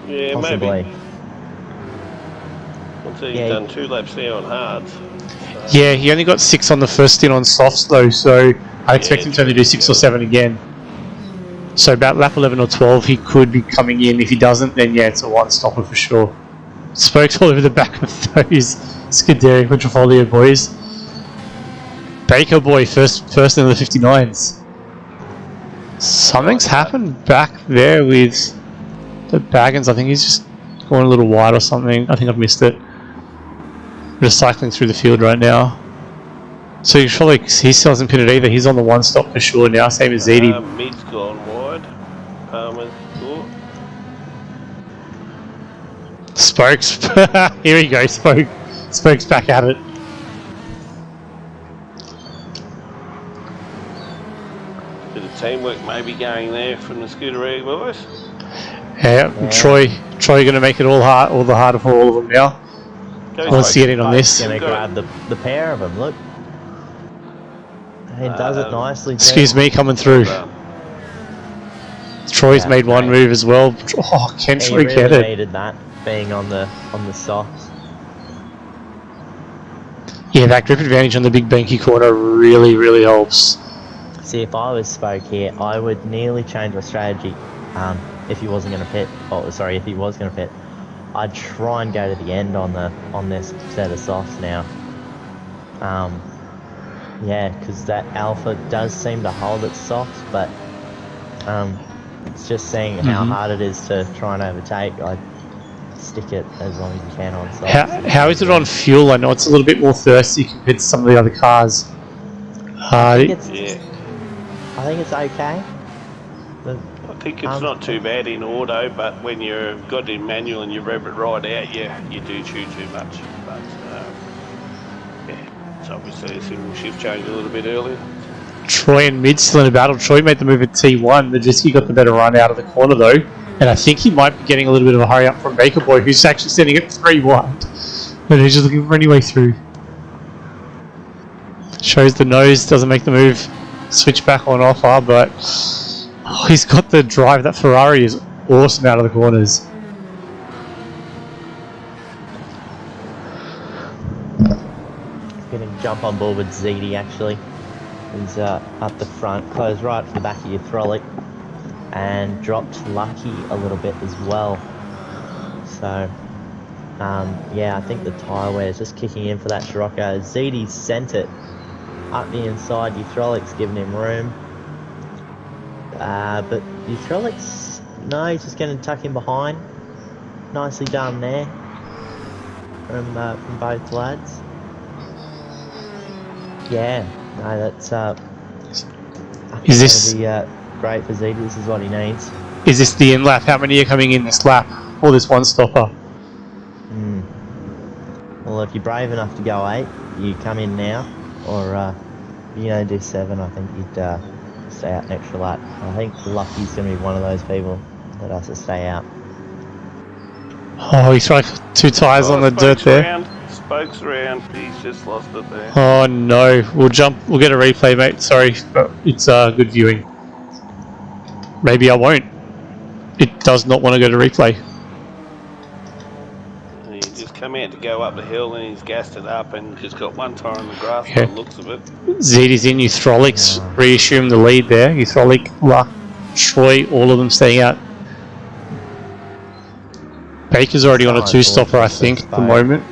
Yeah, Possibly. maybe. Once he's done 2 laps there on hards. Yeah, he only got 6 on the first stint on softs though, so I expect him to only do 6 or 7 again. So about lap 11 or 12 he could be coming in. If he doesn't, then yeah, it's a one-stopper for sure. Spokes all over the back of those Scuderi Quadrifoglio boys. Baker boy first in the 59s. Something's happened back there with the Baggins. I think he's just going a little wide or something. I think I've missed it. Just cycling through the field right now. So he still hasn't pinned it either. He's on the one stop for sure now, same as ZD. Mid's gone wide. Palmer's caught. Spokes. Here we go, Spokes back at it. Bit of teamwork maybe going there from the Scuderi boys. Yeah, Troy going to make it all the harder for all of them now. Let's get in on this. Going to grab the pair of them. Look, he does it nicely. Excuse me, coming through. Troy's made one move as well. Oh, can Troy get it? He needed that being on the softs. Yeah, that grip advantage on the big banky corner really helps. See, if I was Spoke here, I would nearly change my strategy. If he wasn't going to pit, if he was going to pit, I'd try and go to the end on this set of softs now. Yeah, because that Alpha does seem to hold its softs, but it's just seeing how hard it is to try and overtake. I'd stick it as long as you can on softs. How is it on fuel? I know it's a little bit more thirsty compared to some of the other cars. I think it's okay. I think it's not too bad in auto, but when you've got it in manual and you rev it right out, you do chew too much. But yeah, So obviously a single shift change a little bit earlier. Troy and Mid still in a battle. Troy made the move at T1. Majewski got the better run out of the corner though. And I think he might be getting a little bit of a hurry up from Baker Boy, who's actually sitting at 3 wide. And he's just looking for any way through. Shows the nose, doesn't make the move. Switch back on offer, but he's got the drive. That Ferrari is awesome out of the corners. Gonna jump on board with ZD actually. He's up the front, closed right to the back of your Frolic, and dropped Lucky a little bit as well. So, yeah, I think the tyre wear is just kicking in for that Scirocco. ZD sent it up the inside. Your Frolic's giving him room. But your Frolic's, no, he's just going to tuck in behind. Nicely done there from both lads. Yeah, no, that's Is this gonna be, great for ZD. This is what he needs. Is this the in lap? How many are coming in this lap? Or this one stopper? Well, if you're brave enough to go 8, you come in now, or you know, do 7. I think you'd stay out an extra lap. I think Lucky's going to be one of those people that has to stay out. Oh, he's like 2 tyres on the dirt there. Spokes around, he's just lost it there. Oh no, we'll get a replay, mate. Sorry, but it's good viewing. Maybe I won't. It does not want to go to replay. He just come out to go up the hill and he's gassed it up and just got one tyre on the grass by Okay. the looks of it. ZD's in, Euthrolics reassume the lead there. Euthrolic, Luck, Troy, all of them staying out. Baker's already on a 2-stopper, I think, at the moment.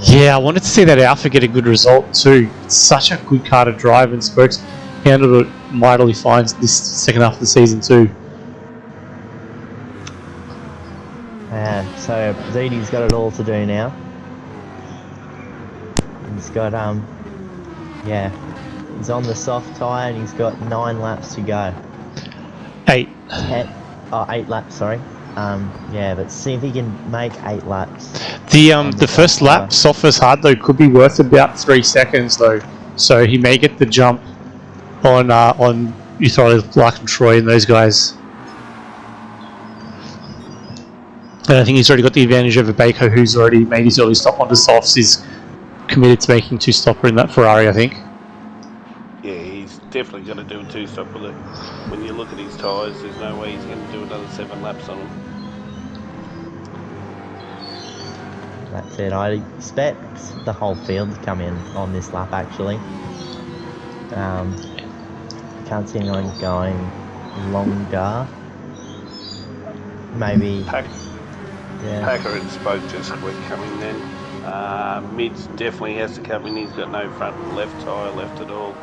Yeah, I wanted to see that Alpha get a good result too. It's such a good car to drive, and Spokes handled it mightily fine this second half of the season too. So ZD's got it all to do now. He's got yeah, he's on the soft tyre and he's got 9 laps to go. 8. 8 laps, sorry. Yeah, but see if he can make 8 laps. The first lap, soft versus hard though, could be worth about 3 seconds though. So he may get the jump on Euthrolic, Luck and Troy and those guys. And I think he's already got the advantage over Baker, who's already made his early stop onto softs. He's committed to making 2-stopper in that Ferrari, I think. Yeah, he's definitely going to do a 2-stopper. When you look at his tyres, there's no way he's going to do another 7 laps on them. That's it. I expect the whole field to come in on this lap actually. Can't see anyone going longer. Maybe. Packer and Spoke just quick coming then. Mids definitely has to come in. He's got no front and left tyre left at all.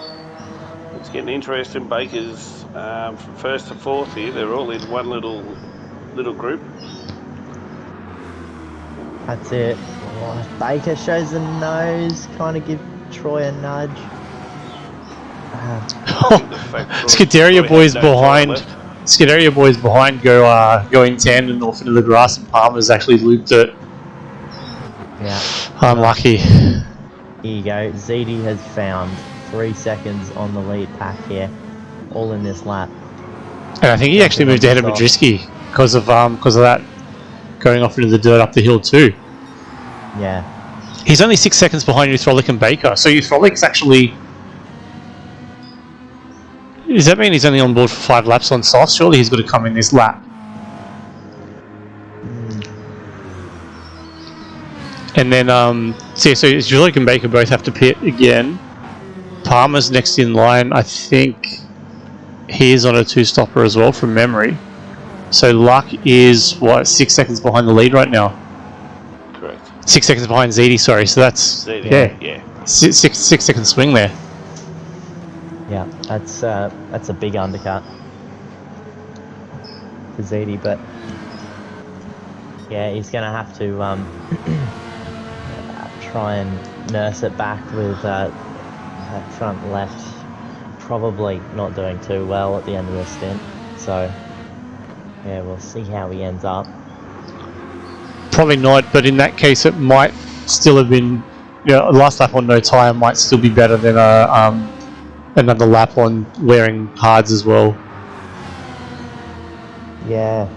It's getting interesting. Baker's from 1st to 4th here. They're all in one little group. That's it. Oh, if Baker shows the nose, kind of give Troy a nudge. Scuderia boys behind. Scuderia boys behind go in tandem off into the grass, and Palmer's actually looped it. Yeah. Unlucky. Here you go. ZD has found 3 seconds on the lead pack here, all in this lap. And I think he actually moved ahead of Majewski because of that going off into the dirt up the hill too. Yeah. He's only 6 seconds behind Euthrolic and Baker, so Eutholic's actually. Does that mean he's only on board for 5 laps on soft? Surely he's got to come in this lap. And then, so Euthrolic and Baker both have to pit again. Palmer's next in line. I think he is on a 2-stopper as well from memory. So Luck is, 6 seconds behind the lead right now? Correct. 6 seconds behind ZD, sorry. So that's, ZD, yeah. 6 second swing there. Yeah, that's a big undercut for ZD, but yeah, he's gonna have to try and nurse it back with that front left. Probably not doing too well at the end of the stint, so yeah, we'll see how he ends up. Probably not, but in that case, it might still have been you know, a last lap on no tyre might still be better than another lap on wearing hards as well. Yeah.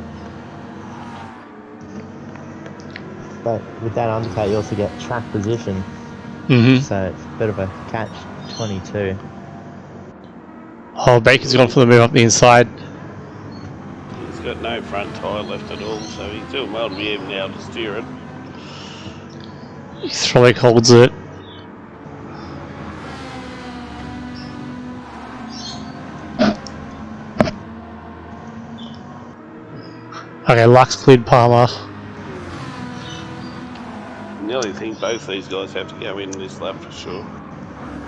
But with that undercut, you also get track position, Mm-hmm. so it's a bit of a catch-22. Oh, Baker's gone for the move up the inside. He's got no front tyre left at all, so he's doing well to be even able to steer it. Hydraulic holds it. Okay, Lux cleared Palmer. Nearly think both these guys have to go in this lap for sure.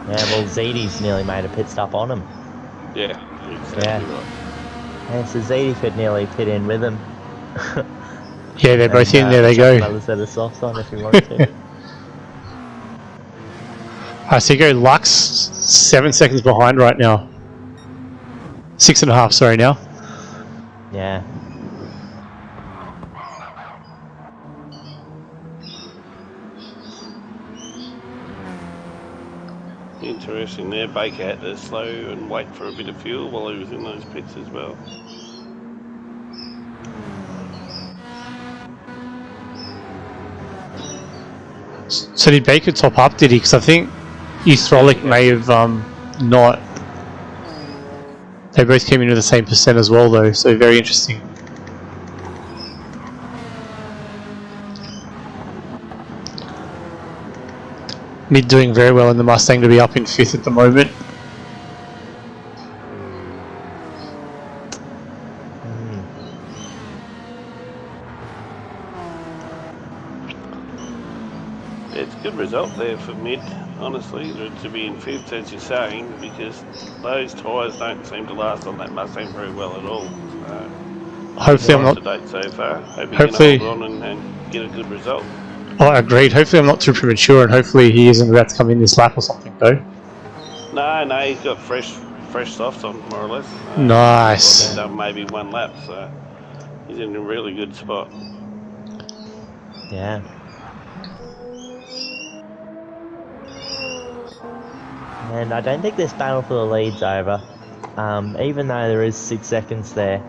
Yeah, well, Zeddy's nearly made a pit stop on him. Yeah, exactly Yeah. right. Yeah, so Zeddy could nearly pit in with him. Yeah, they're both in. And, There they chuck go. Another set of softs on if he wanted to. Alright, so you go Lux 7 seconds behind right now. 6.5, sorry now. Yeah. Interesting there. Baker had to slow and wait for a bit of fuel while he was in those pits as well. So did Baker top up, did he? Because I think Hydraulic may have not. They both came in with the same percent as well though, so very interesting. Mid doing very well in the Mustang to be up in 5th at the moment. It's a good result there for mid, honestly, to be in 5th as you're saying, because those tyres don't seem to last on that Mustang very well at all. So, Hopefully I'm not. to date so far. Hope he Hopefully- can hold on and get a good result. Oh, agreed. Hopefully I'm not too premature, and hopefully he isn't about to come in this lap or something though. No, he's got fresh softs on, more or less. Nice. He's done maybe one lap, so he's in a really good spot. Yeah. And I don't think this battle for the lead's over. Even though there is 6 seconds there.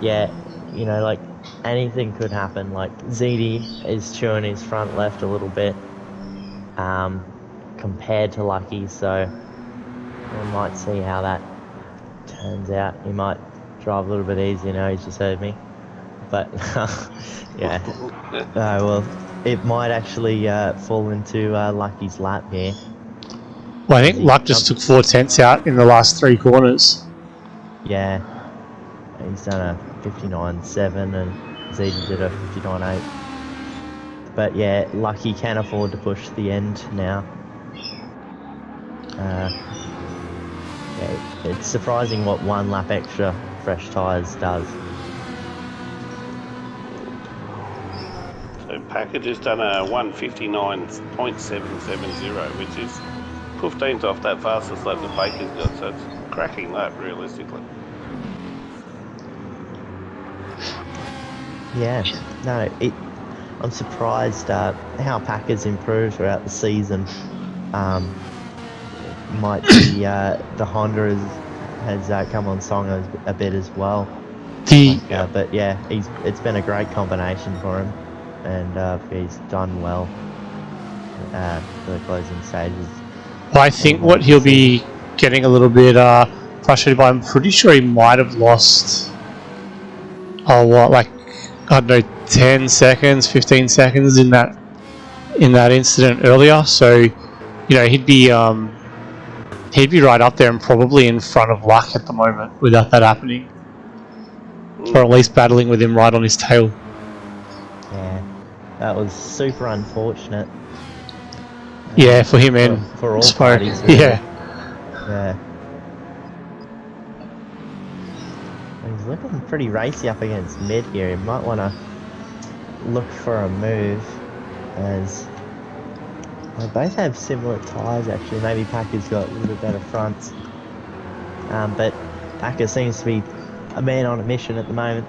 Yeah, you know, like, anything could happen. Like, ZD is chewing his front left a little bit. Compared to Lucky, so we might see how that turns out. He might drive a little bit easier now, he's just heard me. But, yeah. Well, it might actually fall into Lucky's lap here. Well, I think Luck just took 4 tenths out in the last 3 corners. Yeah. He's done a 59.7 and ZD did a 59.8. But yeah, Lucky can afford to push the end now. Yeah, it's surprising what 1 lap extra fresh tyres does. So Packard has done a 1:59.770, which is 15th off that fastest lap that Baker's got, so it's a cracking lap realistically. Yeah, no, I'm surprised how Packers improved throughout the season. Might be the Honda has come on song a bit as well. But yeah, it's been a great combination for him, and he's done well for the closing stages. Well, I think what he'll be getting a little bit frustrated by, I'm pretty sure he might have lost, I don't know, 10 seconds, 15 seconds in that incident earlier. So, you know, he'd be right up there and probably in front of Luck at the moment without that happening, or at least battling with him right on his tail. Yeah, that was super unfortunate. Yeah, for him and for all Spo. parties. Really. Yeah. Yeah. He's looking pretty racy up against mid here. He might want to look for a move, as they both have similar tyres actually. Maybe Packer's got a little bit better fronts. But Packer seems to be a man on a mission at the moment.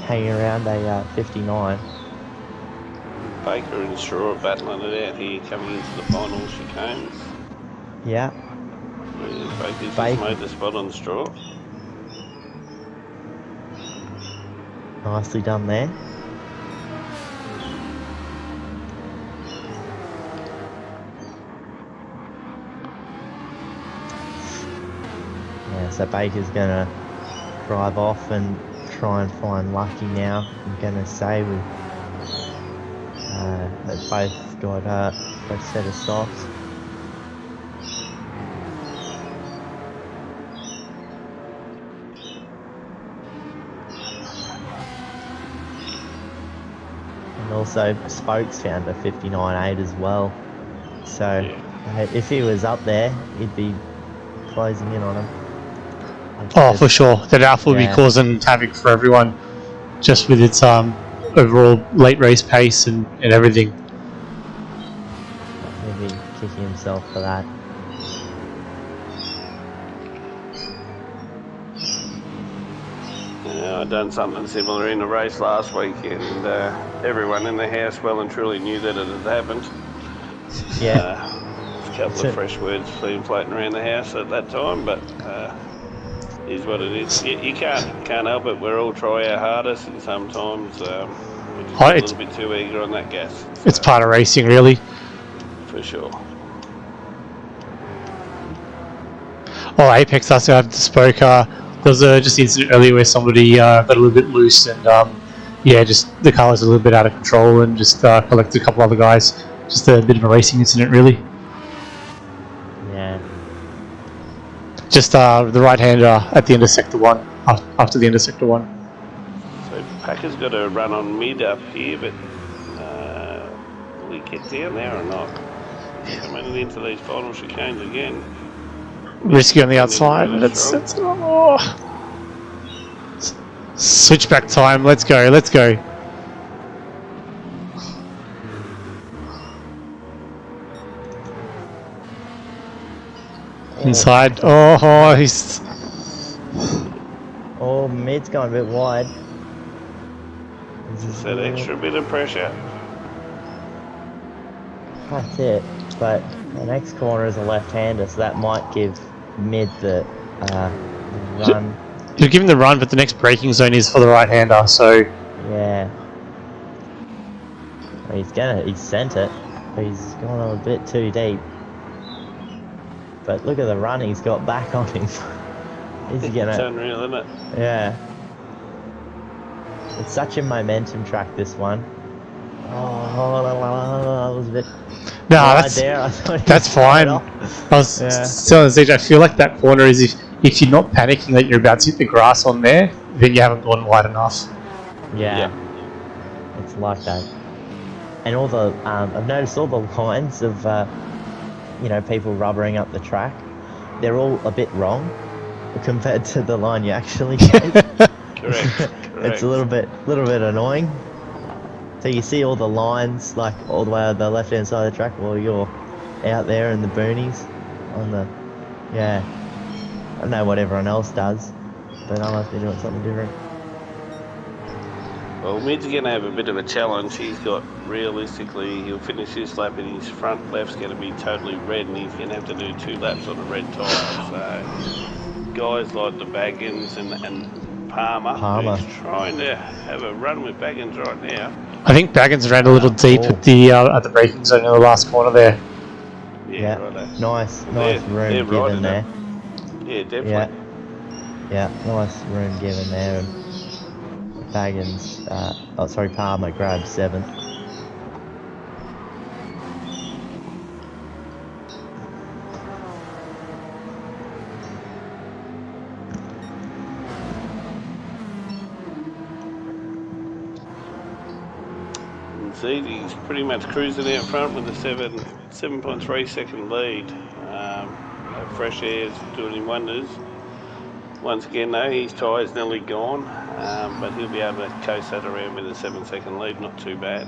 Hanging around a 59. Baker and Straw battling it out here coming into the final chicanes. Yeah. Baker's Baker. just made the spot on Straw. Nicely done there. Yeah, so Baker's gonna drive off and try and find Lucky now. I'm gonna say they've both got a set of softs. And also Spokes found a 59.8 as well. So if he was up there, he'd be closing in on him. Oh, for sure. That Alpha will be causing havoc for everyone, just with its overall late race pace and everything. He'll be kicking himself for that. Yeah, I done something similar in the race last week, and everyone in the house well and truly knew that it had happened. Yeah. A couple of fresh words floating around the house at that time, but is what it is. You can't help it. We're all try our hardest, and sometimes we're just a little bit too eager on that gas. So, it's part of racing, really. For sure. Oh, Apex, I still have to spoke. There was just an incident earlier where somebody got a little bit loose, and just the car was a little bit out of control, and just collected a couple other guys. Just a bit of a racing incident, really. Yeah. Just the right-hander at the end of Sector 1, after the end of Sector 1. So Packer's got a run on mid up here, but will he get down there or not? Coming into these final chicanes again. Risky on the outside. Switchback time. Let's go. Let's go. Inside. Oh, he's. Oh, mid's going a bit wide. Just that extra bit of pressure. That's it. But the next corner is a left-hander, so that might give mid the run. You're giving the run, but the next braking zone is for the right-hander, so... Yeah. He's sent it, but he's gone a bit too deep. But look at the run he's got back on him. He's gonna... It's unreal, isn't it? Yeah. It's such a momentum track, this one. Oh, that was a bit... No, that's fine. I was telling ZJ, I feel like that corner is if you're not panicking that you're about to hit the grass on there, then you haven't gone wide enough. Yeah. It's like that. And all the, I've noticed all the lines of, people rubbering up the track, they're all a bit wrong compared to the line you actually gave. Correct. It's a little bit annoying. So you see all the lines, like all the way on the left-hand side of the track while you're out there in the boonies on the, I don't know what everyone else does, but I must be doing something different. Well, Mid's going to have a bit of a challenge. He's got, realistically, he'll finish this lap and his front left's going to be totally red, and he's going to have to do 2 laps on a red tyre. So guys like the Baggins and Palmer, who's trying to have a run with Baggins right now. I think Baggins ran a little deep at the braking zone in the last corner there. Yeah, right. Nice room given there. Yeah, definitely. Yeah, nice room given there. And Baggins, Palmer grabbed 7th. He's pretty much cruising out front with a 7.3 second lead. Fresh air's doing him wonders. Once again though, his tyre's nearly gone, but he'll be able to coast that around with a 7-second lead, not too bad.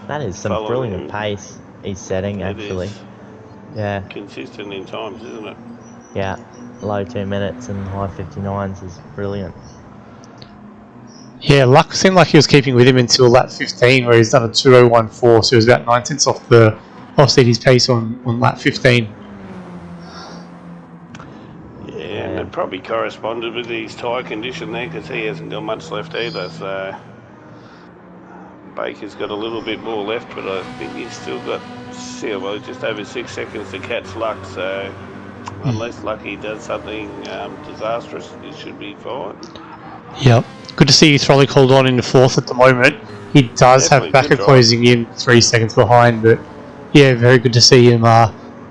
That is some brilliant pace he's setting, actually. Yeah. Consistent in times, isn't it? Yeah, low 2 minutes and high 59s is brilliant. Yeah, Luck seemed like he was keeping with him until lap 15, where he's done a 2:01.4, so he was about 9 tenths off City's pace on lap 15. Yeah, and it probably corresponded with his tyre condition there because he hasn't got much left either. So Baker's got a little bit more left, but I think he's still got just over 6 seconds to catch Luck. So unless Lucky does something disastrous, it should be fine. Yep. Good to see Throlic hold on in the 4th at the moment. He does Definitely, have Backer good drive. closing in 3 seconds behind, but yeah, very good to see him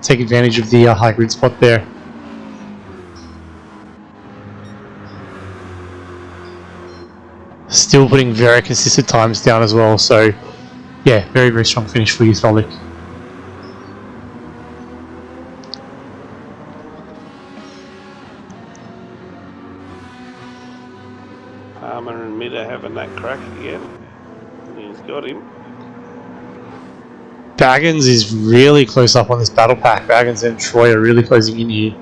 take advantage of the high grid spot there. Still putting very consistent times down as well, so yeah, very, very strong finish for you, Throlic. Palmer and Midder having that crack again. He's got him. Baggins is really close up on this battle pack. Baggins and Troy are really closing in here.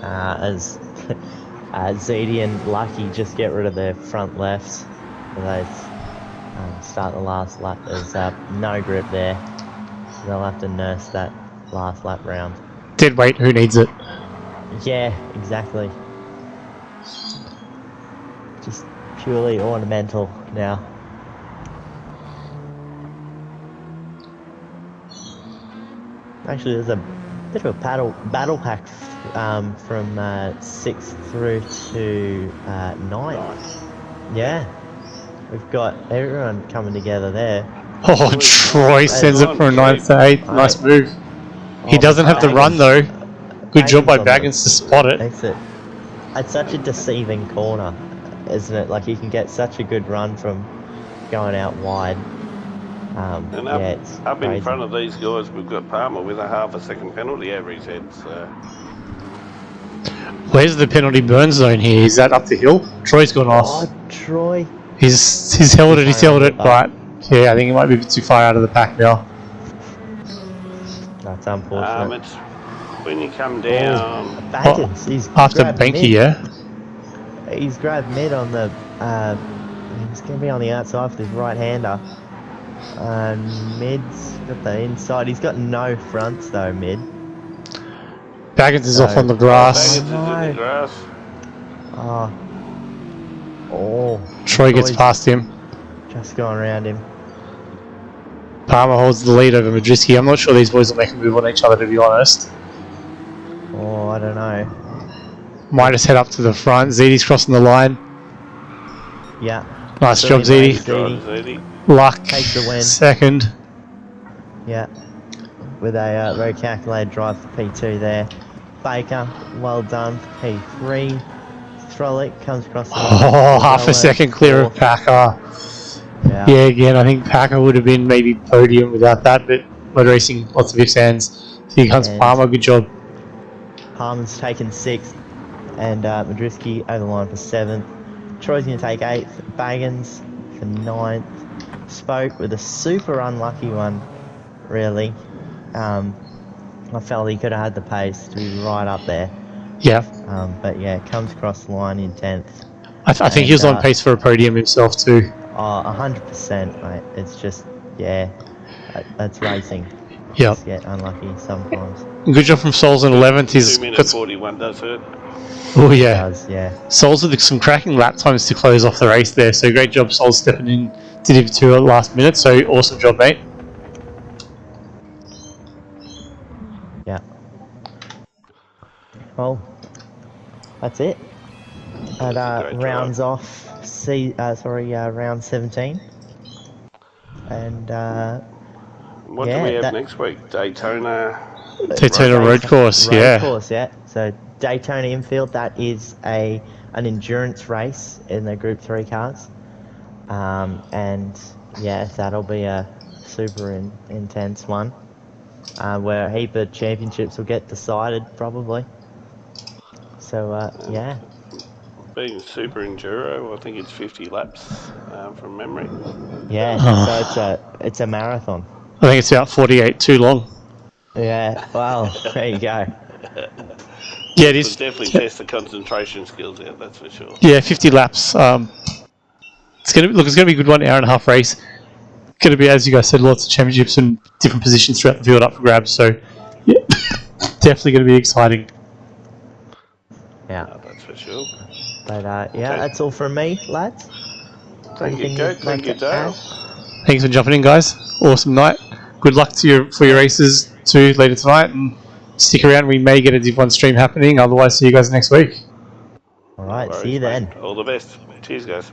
As Zedi and Lucky just get rid of their front lefts. They start the last lap. There's no grip there. So they'll have to nurse that last lap round. Dead weight, who needs it? Yeah, exactly. Just purely ornamental now. Actually, there's a bit of a battle pack from 6th through to 9th. Yeah, we've got everyone coming together there. Oh, Troy sends it from 9th to 8th. Nice move. He Oh, doesn't have to run though. Good job by on the Baggins to spot it. exit. It's such a deceiving corner, isn't it? Like you can get such a good run from going out wide. And yeah, it's up in crazy. front of these guys, we've got Palmer with a half a second penalty over his head. So Where's the penalty burn zone here? Is that up the hill? Troy's gone off. Oh, Troy. He's held it, but yeah, I think he might be a bit too far out of the pack now. That's unfortunate. it's when you come down. Baggins, he's After grabbed Banky, mid. yeah? He's grabbed mid on the. He's going to be on the outside with his right hander. Mid's got the inside. He's got no fronts though, mid. Baggins is off on the grass. Baggins is in the grass. Oh, Troy gets Troy's past him. just going around him. Palmer holds the lead over Madriski. I'm not sure these boys will make a move on each other, to be honest. Oh, I don't know. Might just head up to the front. Zedi's crossing the line. Yeah. Nice job, Brilliant Zedi. race, Zedi. Luck, Takes the win. second. Yeah. With a very calculated drive for P2 there. Baker, well done. P3. Throlic comes across the line. Oh, half a Well, second clear of Packer. Yeah. Yeah, again, I think Packer would have been maybe podium without that, but motor racing, lots of ifs, ands. Here comes And- Palmer, good job. Harmon's taken 6th. And Madriski over the line for 7th. Troy's going to take 8th. Baggins for 9th. Spoke with a super unlucky one, really. I felt he could have had the pace to be right up there. Yeah, But yeah, comes across the line in 10th. I think he was on pace for a podium himself too. Oh, 100%, mate. It's just, yeah, that's racing. Yeah, Just get unlucky sometimes. good job from Souls in 11th. 2 He's minute got 41 does hurt. oh yeah, Does, yeah. Souls with some cracking lap times to close off the race there. So great job, Souls stepping in to Div 2 at last minute. So awesome job, mate. Yeah. Well, that's it. That That's a great rounds off. Round 17. And What yeah, do we have that- next week? Daytona. Daytona road course, road yeah. course, yeah. So Daytona Infield, that is an endurance race in the Group 3 cars. And yeah, that'll be a super intense one. Where a heap of championships will get decided, probably. So, yeah. Being super enduro, I think it's 50 laps from memory. Yeah, so it's a marathon. I think it's about 48, too long. Yeah, well, there you go. Yeah, it We'll is. definitely test the concentration skills out, that's for sure. Yeah, 50 laps. It's gonna be a good 1 hour and a half race. Going to be, as you guys said, lots of championships and different positions throughout the field up for grabs. So, yeah, definitely going to be exciting. Yeah. That's for sure. But yeah, Okay. that's all from me, lads. Thank you, Anything Goat. you'd Thank like you, to add? Dale. Thanks for jumping in, guys. Awesome night. Good luck for your races too later tonight, and stick around. We may get a Div 1 stream happening. Otherwise, see you guys next week. All right, No see you worries, then. mate. All the best. Cheers, guys.